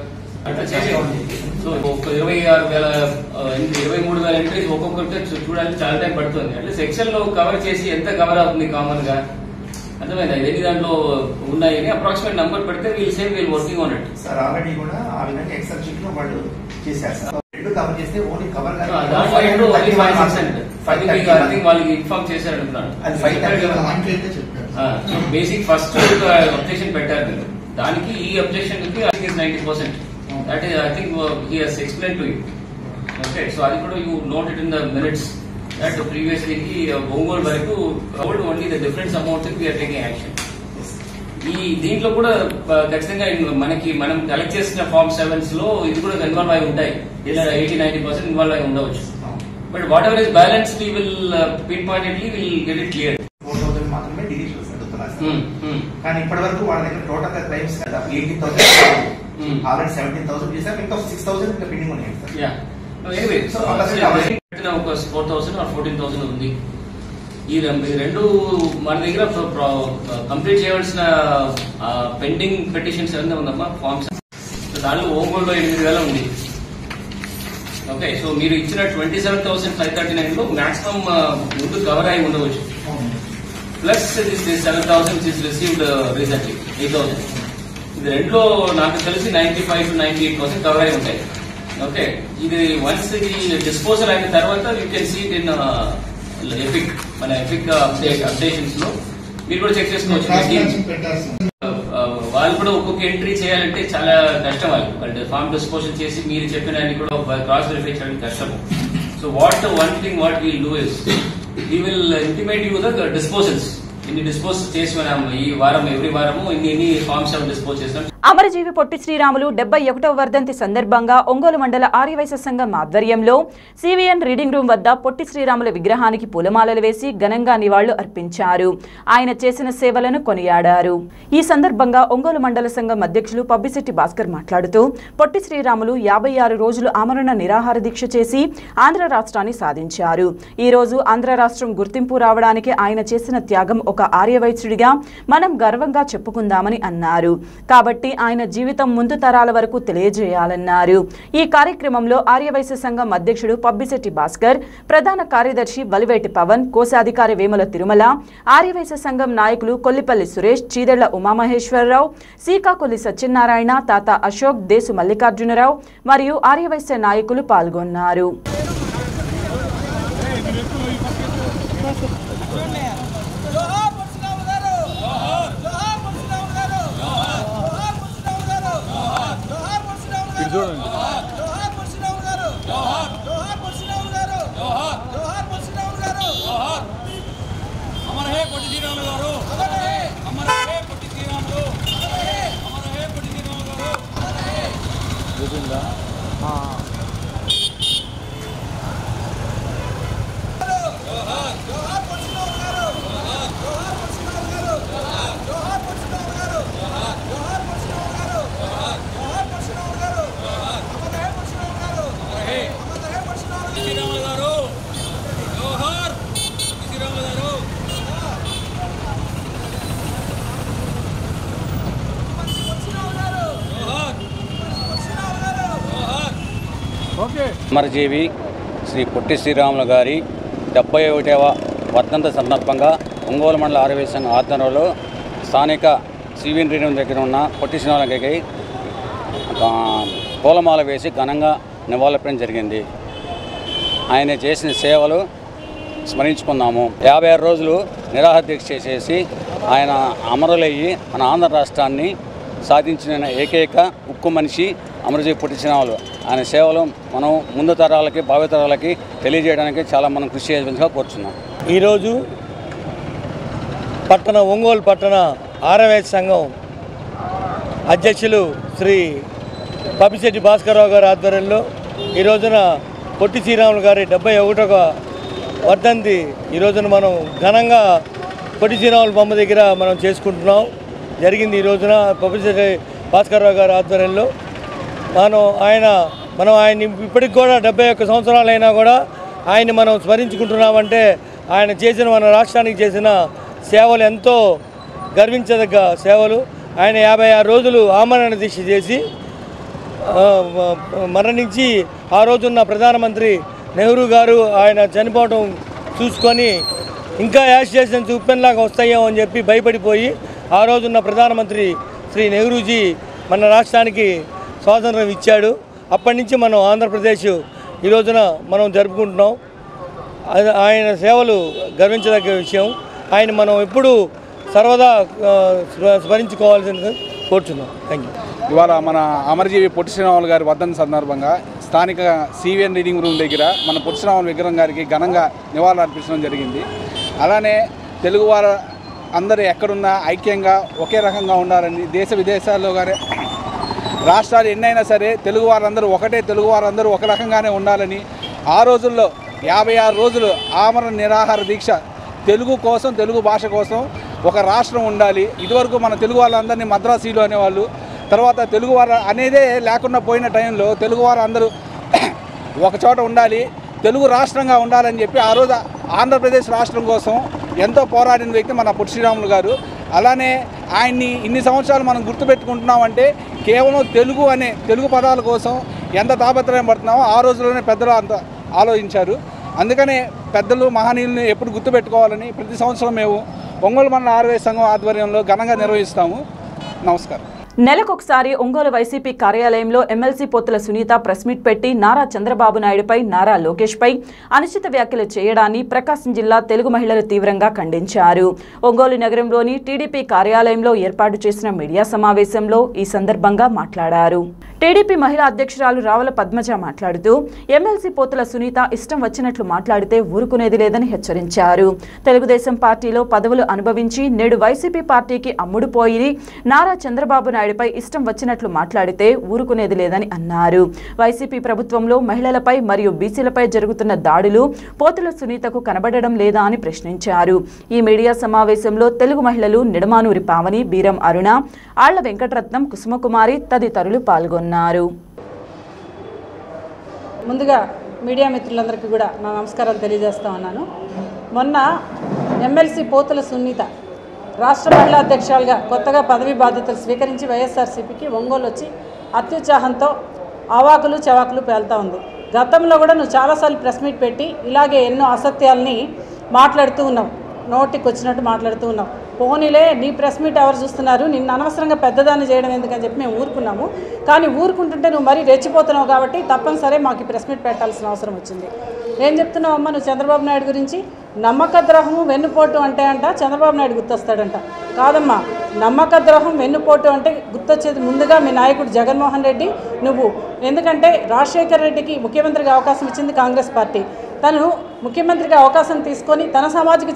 అట్లా చేసేవాడి. సో 23,000 ఎంట్రీస్ ఒక్కొక్కరితో చూడడానికి చాలా టైం పడుతుంది. అట్లీస్ట్ ఎక్సెల్ లో కవర్ చేసి ఎంత కవర్ అవుతుంది కామన్ గా అర్థమైందా? ఎన్ని దాంట్లో ఉన్నాయని అప్రాక్సిమేట్ నంబర్ పెడితే వీళ్ళు సేమ్ వీళ్ళు working on it sir. Already కూడా ఆ విధంగా ఎక్సెల్ షీట్ లో వాళ్ళు చేశారు సార్. రెండు కవర్ చేస్తే ఓన్లీ కవర్ వాళ్ళకి ఇన్ఫార్మ్ చేశారు అంటున్నాను. సో బేసిక్ ఫస్ట్ అబ్జెక్షన్ పెట్టారు మీరు. దానికి ఈ అబ్జెక్షన్ కి 90%. That is I think he has explained to you. Okay, so అది కూడా you note it in the minutes that previously Ongole వరకు only the difference amount we're taking action. ఈ దీంట్లో కూడా ఖచ్చితంగా మనం కలెక్ట్ చేసిన ఫార్మ్ 7 లో ఇది కూడా ఇన్వాల్వ్ అయి ఉంటాయి. ఇలా 80-90% ఇన్వాల్వ్ అయి ఉండవచ్చు. But whatever is balance we will pin pointedly will get it clear. 4,000 మాత్రమే డిలీట్ అడుగుతున్నారు సార్. కానీ ఇప్పటి వరకు వాళ్ళ దగ్గర టోటల్ గా క్లైమ్స్ 80,000 ఆల్రెడీ 17,000 చేశారు. ఇంకా 6,000 ఇంకా పెండింగ్ ఉన్నాయి సార్. ఒక 4,000 or 14,000 ఉంది. ఈ రెండు మన దగ్గర కంప్లీట్ చేయవలసిన పెండింగ్ పెటిషన్స్ ఏమైనా ఉందమ్మా ఫార్మ్స్. దానిలో ఒంగోలులో 8,000 ఉంది. ఓకే, సో మీరు ఇచ్చిన 27,539 లో మాక్సిమం ముందు కవర్ అయి ఉండవచ్చు. Plus 7,000 is received recently 8,000. ఇది రెండులో నాకు తెలిసి 95 to 98% కవర్ అయి ఉంటాయి. ఓకే, ఇది వన్స్ ఇది డిస్పోజల్ అయిన తర్వాత you can see it in epic, మన ఎపిక్ అప్డేషన్స్ లో మీరు కూడా చెక్ చేసుకోవచ్చు. వాళ్ళు కూడా ఒక్కొక్క ఎంట్రీ చేయాలంటే చాలా కష్టం. వాళ్ళు ఫామ్ డిస్పోజల్ చేసి మీరు చెప్పిన కూడా క్రాస్ వెరిఫై చేయడం కష్టం. So one thing what we'll do is we will intimate you the disposals. ఇన్ని డిస్పోజ్ చేసి మనం ఈ వారం ఎవ్రీ వారము ఇన్ని ఫార్మ్స్ డిస్పోజ్ చేస్తాం. అమరజీవి పొట్టి శ్రీరాములు 71వ వర్ధంతి సందర్భంగా ఒంగోలు మండల ఆర్యవైశ్య సంఘం ఆధ్వర్యంలో సివిఎన్ రీడింగ్ రూమ్ వద్ద పొట్టి శ్రీరాముల విగ్రహానికి పూలమాలలు వేసి ఘనంగా నివాళులు అర్పించారు. ఆయన చేసిన సేవలను కొనియాడారు. ఈ సందర్భంగా ఒంగోలు మండల సంఘం అధ్యక్షులు పబ్బిశెట్టి భాస్కర్ మాట్లాడుతూ పొట్టి శ్రీరాములు 56 రోజులు ఆమరణ నిరాహార దీక్ష చేసి ఆంధ్ర రాష్ట్రాన్ని సాధించారు. ఈ రోజు ఆంధ్ర రాష్ట్రం గుర్తింపు రావడానికి ఆయన చేసిన త్యాగం ఒక ఆర్యవైశ్యుడిగా మనం గర్వంగా చెప్పుకుందామని అన్నారు. కాబట్టి ఆయన జీవితం ముందు తరాల వరకు తెలియజేయాలన్నారు. ఈ కార్యక్రమంలో ఆర్యవైశ్య సంఘం అధ్యక్షుడు పబ్బిశెట్టి భాస్కర్, ప్రధాన కార్యదర్శి వలివేటి పవన్, కోశాధికారి వేముల తిరుమల, ఆర్యవైశ్య సంఘం నాయకులు కొల్లిపల్లి సురేష్, చీదెళ్ల ఉమామహేశ్వరరావు, సీకాకొల్లి సత్యనారాయణ, తాత అశోక్, దేశు మల్లికార్జునరావు మరియు ఆర్యవైశ్య నాయకులు పాల్గొన్నారు. అమరజీవి శ్రీ పొట్టి శ్రీరాములు గారి 71వ వర్ధంతి సందర్భంగా ఒంగోలు మండల ఆర్యవైశ్య సంఘం ఆధ్వర్యంలో స్థానిక సివిఎన్ రీడింగ్ దగ్గర ఉన్న పొట్టి శ్రీరాములు గారికి పూలమాల వేసి ఘనంగా నివాళులర్పించడం జరిగింది. ఆయన చేసిన సేవలు స్మరించుకున్నాము. 56 రోజులు నిరాహార దీక్ష చేసేసి ఆయన అమరులయ్యి మన ఆంధ్ర రాష్ట్రాన్ని సాధించిన ఏకైక ఉక్కు మనిషి అమరజీవి పొట్టి శ్రీరాములు. ఆయన సేవలు మనం ముందు తరాలకి భావితరాలకి తెలియజేయడానికి చాలా మనం కృషి చేయాల్సిందిగా కోరుచున్నాం. ఈరోజు ఒంగోలు పట్టణ ఆర్యవైశ్య సంఘం అధ్యక్షులు శ్రీ పబ్బిశెట్టి భాస్కర్రావు గారి ఆధ్వర్యంలో ఈ రోజున పొట్టి శ్రీరాములు గారి 71వ వర్ధంతి ఈ రోజున మనం ఘనంగా పొట్టి శ్రీరాములు బొమ్మ దగ్గర మనం చేసుకుంటున్నాం జరిగింది. ఈ రోజున పబ్బిశెట్టి భాస్కర్రావు గారి ఆధ్వర్యంలో మనం ఆయన ఇప్పటికి కూడా 71 సంవత్సరాలైనా కూడా ఆయన్ని మనం స్మరించుకుంటున్నామంటే ఆయన చేసిన మన రాష్ట్రానికి చేసిన సేవలు ఎంతో గర్వించదగ్గ సేవలు. ఆయన 56 రోజులు ఆమరణ దీక్ష చేసి మరణించి ఆ రోజున్న ప్రధానమంత్రి నెహ్రూ గారు ఆయన చనిపోవడం చూసుకొని ఇంకా యాజిటేషన్స్ ఉప్పెన్లాగా వస్తాయేమో అని చెప్పి భయపడిపోయి ఆ రోజున్న ప్రధానమంత్రి శ్రీ నెహ్రూజీ మన రాష్ట్రానికి స్వాతంత్రం ఇచ్చాడు. అప్పటి నుంచి మనం ఆంధ్రప్రదేశ్ ఈ రోజున మనం జరుపుకుంటున్నాం. ఆయన సేవలు గర్వించదగ్గ విషయం. ఆయన మనం ఎప్పుడూ సర్వదా స్మరించుకోవాల్సిందిగా కోరుచున్నాం. Thank you. ఇవాళ మన అమరజీవి పొట్టి శ్రీరాములు గారి వర్ధంతి సందర్భంగా స్థానిక సివిఎన్ రీడింగ్ రూమ్ దగ్గర మన పొట్టి శ్రీరాములు విగ్రహం గారికి ఘనంగా నివాళులు అర్పించడం జరిగింది. అలానే తెలుగువారు అందరూ ఎక్కడున్నా ఐక్యంగా ఒకే రకంగా ఉండాలని, దేశ విదేశాల్లో కానీ రాష్ట్రాలు ఎన్నైనా సరే తెలుగు వారందరూ ఒకటే, తెలుగు వారందరూ ఒక రకంగానే ఉండాలని ఆ రోజుల్లో 56 రోజులు ఆమరణ నిరాహార దీక్ష తెలుగు కోసం, తెలుగు భాష కోసం ఒక రాష్ట్రం ఉండాలి. ఇదివరకు మన తెలుగు వాళ్ళందరినీ మద్రాసీలు అనేవాళ్ళు. తర్వాత తెలుగు వారు అనేదే లేకుండా పోయిన టైంలో తెలుగు వారు అందరూ ఒక చోట ఉండాలి, తెలుగు రాష్ట్రంగా ఉండాలని చెప్పి ఆ రోజు ఆంధ్రప్రదేశ్ రాష్ట్రం కోసం ఎంతో పోరాడిన వ్యక్తి మన పొట్టి శ్రీరాములు గారు. అలానే ఆయన్ని ఇన్ని సంవత్సరాలు మనం గుర్తుపెట్టుకుంటున్నామంటే కేవలం తెలుగు పదాల కోసం ఎంత తాపత్రయం పడుతున్నామో ఆ రోజుల్లోనే పెద్దలు అంత ఆలోచించారు. అందుకనే పెద్దలు మహనీయులను ఎప్పుడు గుర్తుపెట్టుకోవాలని ప్రతి సంవత్సరం మేము ఒంగోలు మండల ఆర్యవైశ్య సంఘం ఆధ్వర్యంలో ఘనంగా నిర్వహిస్తాము. నమస్కారం. నెలకొకసారి ఒంగోలు వైసీపీ కార్యాలయంలో ఎమ్మెల్సీ పోతుల సునీత ప్రెస్ మీట్ పెట్టి నారా చంద్రబాబు నాయుడుపై నారా లోకేష్పై అనుచిత వ్యాఖ్యలు చేయడాన్ని ప్రకాశం జిల్లా తెలుగు మహిళలు తీవ్రంగా ఖండించారు. ఒంగోలు నగరంలోని టీడీపీ కార్యాలయంలో ఏర్పాటు చేసిన మీడియా సమావేశంలో ఈ సందర్భంగా మాట్లాడారు. టీడీపీ మహిళా అధ్యక్షురాలు రావుల పద్మజ మాట్లాడుతూ ఎమ్మెల్సీ పోతుల సునీత ఇష్టం వచ్చినట్లు మాట్లాడితే ఊరుకునేది లేదని హెచ్చరించారు. తెలుగుదేశం పార్టీలో పదవులు అనుభవించి నేడు వైసీపీ పార్టీకి అమ్ముడుపోయి నారా చంద్రబాబు నాయుడుపై ఇష్టం వచ్చినట్లు మాట్లాడితే ఊరుకునేది లేదని అన్నారు. వైసీపీ ప్రభుత్వంలో మహిళలపై మరియు బీసీలపై జరుగుతున్న దాడులు పోతుల సునీతకు కనబడడం లేదా అని ప్రశ్నించారు. ఈ మీడియా సమావేశంలో తెలుగు మహిళలు నిడమానూరి పావని, బీరం అరుణ, ఆళ్ల వెంకటరత్నం, కుసుమకుమారి తదితరులు పాల్గొన్నారు. ముందుగా మీడియా మిత్రులందరికీ కూడా నా నమస్కారాలు తెలియజేస్తా ఉన్నాను. మొన్న ఎమ్మెల్సీ పోతుల సునీత రాష్ట్ర మహిళా అధ్యక్షురాలుగా కొత్తగా పదవి బాధ్యతలు స్వీకరించి వైఎస్ఆర్సీపీకి ఒంగోలు వచ్చి అత్యుత్సాహంతో అవాకులు చవాకులు పేలుతూ ఉంది. గతంలో కూడా నువ్వు చాలాసార్లు ప్రెస్ మీట్ పెట్టి ఇలాగే ఎన్నో అసత్యాలని మాట్లాడుతూ ఉన్నావు, నోటికి వచ్చినట్టు మాట్లాడుతూ ఉన్నావు. పోనీలే నీ ప్రెస్ మీట్ ఎవరు చూస్తున్నారు, నిన్ను అనవసరంగా పెద్దదాన్ని చేయడం ఎందుకని చెప్పి మేము ఊరుకున్నాము. కానీ ఊరుకుంటుంటే నువ్వు మరీ రెచ్చిపోతున్నావు కాబట్టి తప్పనిసరి మాకు ఈ ప్రెస్ మీట్ పెట్టాల్సిన అవసరం వచ్చింది. ఏం చెప్తున్నావు అమ్మ నువ్వు చంద్రబాబు నాయుడు గురించి? నమ్మక ద్రోహము వెన్నుపోటు అంటే అంట చంద్రబాబు నాయుడు గుర్తొస్తాడంట. కాదమ్మా, నమ్మక ద్రోహం వెన్నుపోటు అంటే గుర్తొచ్చేది ముందుగా మీ నాయకుడు జగన్మోహన్ రెడ్డి, నువ్వు. ఎందుకంటే రాజశేఖర రెడ్డికి ముఖ్యమంత్రిగా అవకాశం ఇచ్చింది కాంగ్రెస్ పార్టీ. తను ముఖ్యమంత్రిగా అవకాశం తీసుకొని తన సామాజిక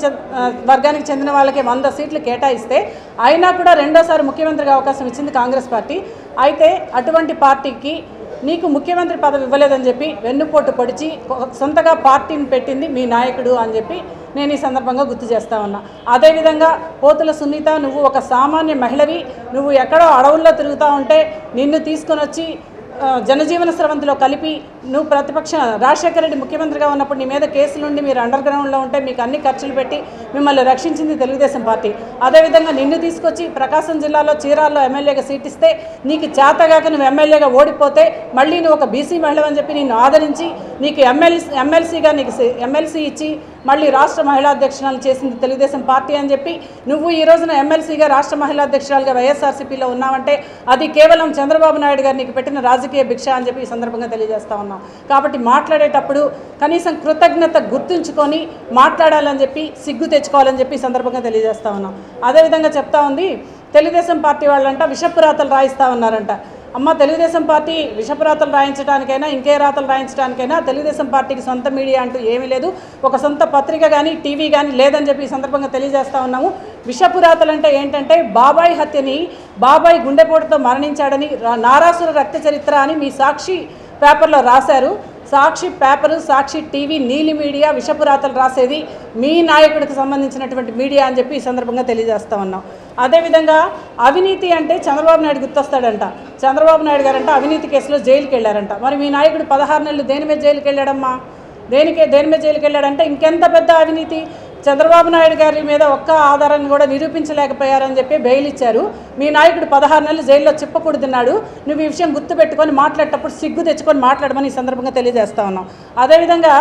వర్గానికి చెందిన వాళ్ళకి 100 సీట్లు కేటాయిస్తే అయినా కూడా రెండోసారి ముఖ్యమంత్రిగా అవకాశం ఇచ్చింది కాంగ్రెస్ పార్టీ. అయితే అటువంటి పార్టీకి నీకు ముఖ్యమంత్రి పదవి ఇవ్వలేదని చెప్పి వెన్నుపోటు పొడిచి సొంతగా పార్టీని పెట్టింది మీ నాయకుడు అని చెప్పి నేను ఈ సందర్భంగా గుర్తు చేస్తా ఉన్నా. అదేవిధంగా పోతుల సునీత, నువ్వు ఒక సామాన్య మహిళవి, నువ్వు ఎక్కడో అడవుల్లో తిరుగుతూ ఉంటే నిన్ను తీసుకొని వచ్చి జనజీవన స్రవంతిలో కలిపి నువ్వు ప్రతిపక్ష రాజశేఖర రెడ్డి ముఖ్యమంత్రిగా ఉన్నప్పుడు నీ మీద కేసులుండి మీరు అండర్ గ్రౌండ్లో ఉంటే మీకు అన్ని ఖర్చులు పెట్టి మిమ్మల్ని రక్షించింది తెలుగుదేశం పార్టీ. అదేవిధంగా నిన్ను తీసుకొచ్చి ప్రకాశం జిల్లాలో చీరాల్లో ఎమ్మెల్యేగా సీట్ ఇస్తే నీకు చేతగాక నువ్వు ఎమ్మెల్యేగా ఓడిపోతే మళ్ళీ నువ్వు ఒక బీసీ మహిళవని చెప్పి నిన్ను ఆదరించి నీకు ఎమ్మెల్సీగా నీకు ఎమ్మెల్సీ ఇచ్చి మళ్ళీ రాష్ట్ర మహిళా అధ్యక్షురాలు చేసింది తెలుగుదేశం పార్టీ అని చెప్పి నువ్వు ఈ రోజున ఎమ్మెల్సీగా రాష్ట్ర మహిళా అధ్యక్షురాలుగా వైఎస్ఆర్సీపీలో ఉన్నావంటే అది కేవలం చంద్రబాబు నాయుడు గారు నీకు పెట్టిన రాజకీయ భిక్ష అని చెప్పి ఈ సందర్భంగా తెలియజేస్తా ఉన్నాం. కాబట్టి మాట్లాడేటప్పుడు కనీసం కృతజ్ఞత గుర్తుంచుకొని మాట్లాడాలని చెప్పి సిగ్గు తెచ్చుకోవాలని చెప్పి ఈ సందర్భంగా తెలియజేస్తా ఉన్నాం. అదేవిధంగా చెప్తా ఉంది తెలుగుదేశం పార్టీ వాళ్ళంట విషపురాతలు రాయిస్తూ ఉన్నారంట. అమ్మ, తెలుగుదేశం పార్టీ విషపురాతలు రాయించడానికైనా ఇంకే రాతలు రాయించడానికైనా తెలుగుదేశం పార్టీకి సొంత మీడియా అంటూ ఏమీ లేదు, ఒక సొంత పత్రిక కానీ టీవీ కానీ లేదని చెప్పి ఈ సందర్భంగా తెలియజేస్తూ ఉన్నాము. విషపురాతలు అంటే ఏంటంటే బాబాయ్ హత్యని బాబాయ్ గుండెపోటుతో మరణించాడని నారాసుర రక్త చరిత్ర అని మీ సాక్షి పేపర్లో రాశారు. సాక్షి పేపరు, సాక్షి టీవీ, నీలి మీడియా విషపురాతలు రాసేది మీ నాయకుడికి సంబంధించినటువంటి మీడియా అని చెప్పి ఈ సందర్భంగా తెలియజేస్తా ఉన్నాం. అదేవిధంగా అవినీతి అంటే చంద్రబాబు నాయుడు గుర్తొస్తాడంట. చంద్రబాబు నాయుడు గారంట అవినీతి కేసులో జైలుకి వెళ్ళారంట. మరి మీ నాయకుడు 16 నెలలు దేని మీద జైలుకి వెళ్ళాడమ్మా? దేని మీద జైలుకి వెళ్ళాడంటే ఇంకెంత పెద్ద అవినీతి? చంద్రబాబు నాయుడు గారి మీద ఒక్క ఆధారాన్ని కూడా నిరూపించలేకపోయారని చెప్పి బెయిల్ ఇచ్చారు. మీ నాయకుడు 16 నెలలు జైల్లో చిప్పకూడు తిన్నాడు. నువ్వు ఈ విషయం గుర్తుపెట్టుకొని మాట్లాడేటప్పుడు సిగ్గు తెచ్చుకొని మాట్లాడమని ఈ సందర్భంగా తెలియజేస్తా ఉన్నాం. అదేవిధంగా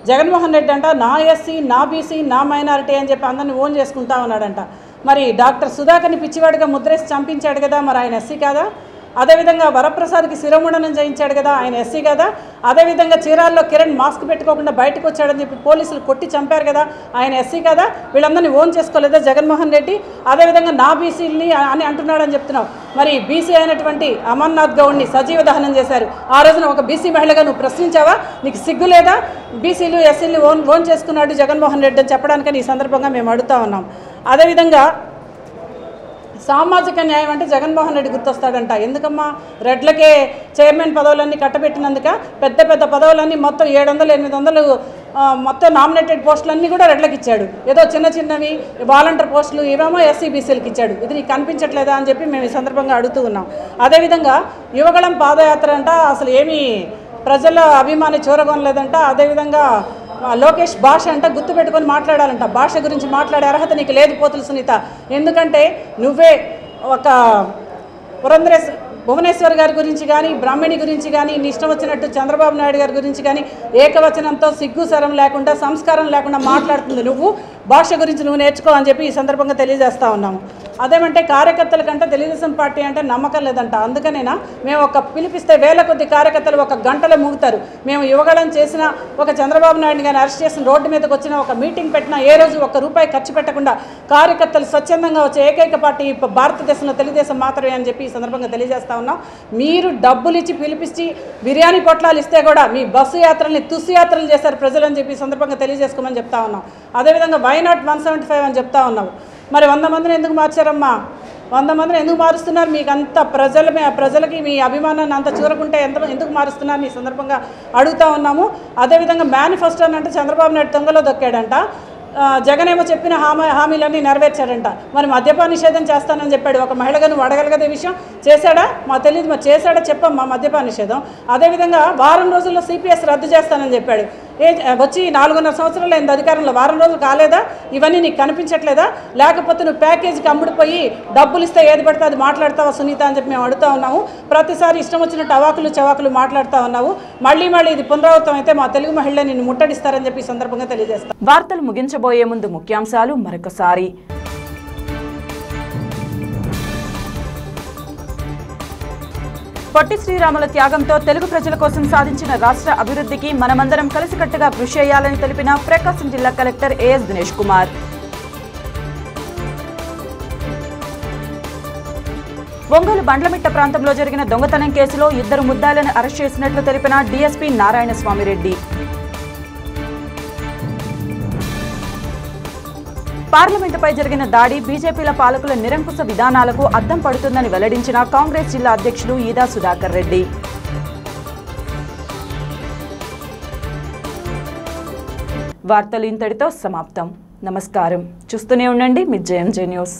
జగన్మోహన్ రెడ్డి అంట నా ఎస్సీ, నా బీసీ, నా మైనారిటీ అని చెప్పి అందరిని ఓన్ చేసుకుంటా ఉన్నాడంట. మరి డాక్టర్ సుధాకర్ని పిచ్చివాడిగా ముద్రేసి చంపించాడు కదా, మరి ఆయన ఎస్సీ కాదా? అదేవిధంగా వరప్రసాద్కి శిరోముండనం చేయించాడు కదా, ఆయన ఎస్సీ కదా? అదేవిధంగా చీరాల్లో కిరణ్ మాస్క్ పెట్టుకోకుండా బయటకు వచ్చాడని చెప్పి పోలీసులు కొట్టి చంపారు కదా, ఆయన ఎస్సీ కదా? వీళ్ళందరినీ ఓన్ చేసుకోలేదా జగన్మోహన్ రెడ్డి? అదేవిధంగా నా బీసీని అని అంటున్నాడని చెప్తున్నావు. మరి బీసీ అయినటువంటి అమర్నాథ్ గౌడ్ని సజీవ దహనం చేశారు. ఆ రోజున ఒక బీసీ మహిళగా నువ్వు ప్రశ్నించావా? నీకు సిగ్గు లేదా? బీసీలు ఎస్సీలు ఓన్ చేసుకున్నాడు జగన్మోహన్ రెడ్డి అని చెప్పడానికని ఈ సందర్భంగా మేము అడుగుతా ఉన్నాం. అదేవిధంగా సామాజిక న్యాయం అంటే జగన్మోహన్ రెడ్డి గుర్తొస్తాడంట. ఎందుకమ్మా? రెడ్లకే చైర్మన్ పదవులన్నీ కట్టబెట్టినందుక పెద్ద పెద్ద పదవులన్నీ మొత్తం 700, 800 మొత్తం నామినేటెడ్ పోస్టులన్నీ కూడా రెడ్లకు ఇచ్చాడు. ఏదో చిన్న చిన్నవి వాలంటీర్ పోస్టులు ఇవేమో ఎస్సీ బీసీలకు ఇచ్చాడు. ఇది నీకు కనిపించట్లేదా అని చెప్పి మేము ఈ సందర్భంగా అడుగుతూ ఉన్నాం. అదేవిధంగా యువగళం పాదయాత్ర అంట అసలు ఏమీ ప్రజల అభిమాని చూరగొనలేదంట. అదేవిధంగా లోకేష్ భాష అంట గుర్తుపెట్టుకొని మాట్లాడాలంట. భాష గురించి మాట్లాడే అర్హత నీకు లేదు పోతుల సునీత. ఎందుకంటే నువ్వే ఒక భువనేశ్వర్ గారి గురించి కానీ బ్రాహ్మణి గురించి కానీ నీ ఇష్టం వచ్చినట్టు చంద్రబాబు నాయుడు గారి గురించి కానీ ఏకవచనంతో సిగ్గుసరం లేకుండా సంస్కారం లేకుండా మాట్లాడుతుంది. నువ్వు భాష గురించి నువ్వు నేర్చుకో అని చెప్పి ఈ సందర్భంగా తెలియజేస్తా ఉన్నాము. అదేమంటే కార్యకర్తల కంటే తెలుగుదేశం పార్టీ అంటే నమ్మకం లేదంట. అందుకనేనా మేము ఒక పిలిపిస్తే వేల కొద్ది కార్యకర్తలు ఒక గంటలో మూగుతారు. మేము యువగళం చేసిన ఒక చంద్రబాబు నాయుడు గారిని అరెస్ట్ చేసిన రోడ్డు మీదకి వచ్చిన ఒక మీటింగ్ పెట్టినా ఏ రోజు ₹1 ఖర్చు పెట్టకుండా కార్యకర్తలు స్వచ్ఛందంగా వచ్చే ఏకైక పార్టీ భారతదేశంలో తెలుగుదేశం మాత్రమే అని చెప్పి ఈ సందర్భంగా తెలియజేస్తా ఉన్నాం. మీరు డబ్బులు ఇచ్చి పిలిపించి బిర్యానీ పొట్లాలు ఇస్తే కూడా మీ బస్సు యాత్రల్ని తుస్సు యాత్రలు చేశారు ప్రజలు అని చెప్పి ఈ సందర్భంగా తెలియజేసుకోమని చెప్తా ఉన్నాం. అదేవిధంగా వై నాట్ 175 అని చెప్తా ఉన్నాం. మరి 100 మందిని ఎందుకు మార్చారమ్మా? 100 మందిని ఎందుకు మారుస్తున్నారు? మీకు అంత ప్రజలకి మీ అభిమానాన్ని అంత చూరకుంటే ఎందుకు మారుస్తున్నారు ఈ సందర్భంగా అడుగుతా ఉన్నాము. అదేవిధంగా మేనిఫెస్టో అంటే చంద్రబాబు నాయుడు దొంగలో దొక్కాడంట. జగన్ ఏమో చెప్పిన హామీలన్నీ నెరవేర్చాడంట. మరి మద్యపాన నిషేధం చేస్తానని చెప్పాడు. ఒక మహిళగా నువ్వు అడగలగదే విషయం చేశాడా? మాకు తెలియదు. మరి చేశాడా చెప్పమ్మా మద్యపాన నిషేధం. అదేవిధంగా వారం రోజుల్లో సిపిఎస్ రద్దు చేస్తానని చెప్పాడు. వచ్చి 4.5 సంవత్సరాలు అయింది అధికారంలో, వారం రోజులు కాలేదా? ఇవన్నీ నీకు కనిపించట్లేదా? లేకపోతే నువ్వు ప్యాకేజీకి అమ్ముడిపోయి డబ్బులు ఇస్తే ఏది పడితే అది మాట్లాడతావా సునీత అని చెప్పి మేము అడుగుతా ఉన్నాము. ప్రతిసారి ఇష్టం వచ్చినట్టు అవాకులు చవాకులు మాట్లాడుతూ ఉన్నావు. మళ్ళీ ఇది పునరావృతం అయితే మా తెలుగు మహిళలు నిన్ను ముట్టడిస్తారని చెప్పి ఈ సందర్భంగా తెలియజేస్తాం. వార్తలు ముగించబోయే ముందు ముఖ్యాంశాలు మరొకసారి. పొట్టి శ్రీరాముల త్యాగంతో తెలుగు ప్రజల కోసం సాధించిన రాష్ట్ర అభివృద్ధికి మనమందరం కలిసికట్టుగా కృషి చేయాలని తెలిపిన ప్రకాశం జిల్లా కలెక్టర్ ఏఎస్ దినేష్ కుమార్. ఒంగోలు బండ్లమిట్ట ప్రాంతంలో జరిగిన దొంగతనం కేసులో 2 ముద్దాయిలను అరెస్ట్ చేసినట్లు తెలిపిన డీఎస్పీ నారాయణ స్వామిరెడ్డి. పార్లమెంటుపై జరిగిన దాడి బీజేపీల పాలకుల నిరంకుశ విధానాలకు అద్దం పడుతుందని వెల్లడించిన కాంగ్రెస్ జిల్లా అధ్యక్షులు ఈదా సుధాకర్ రెడ్డి. వార్తలు ఇంతటితో సమాప్తం. నమస్కారం. చూస్తూనే ఉండండి మీ జేఎంజే న్యూస్.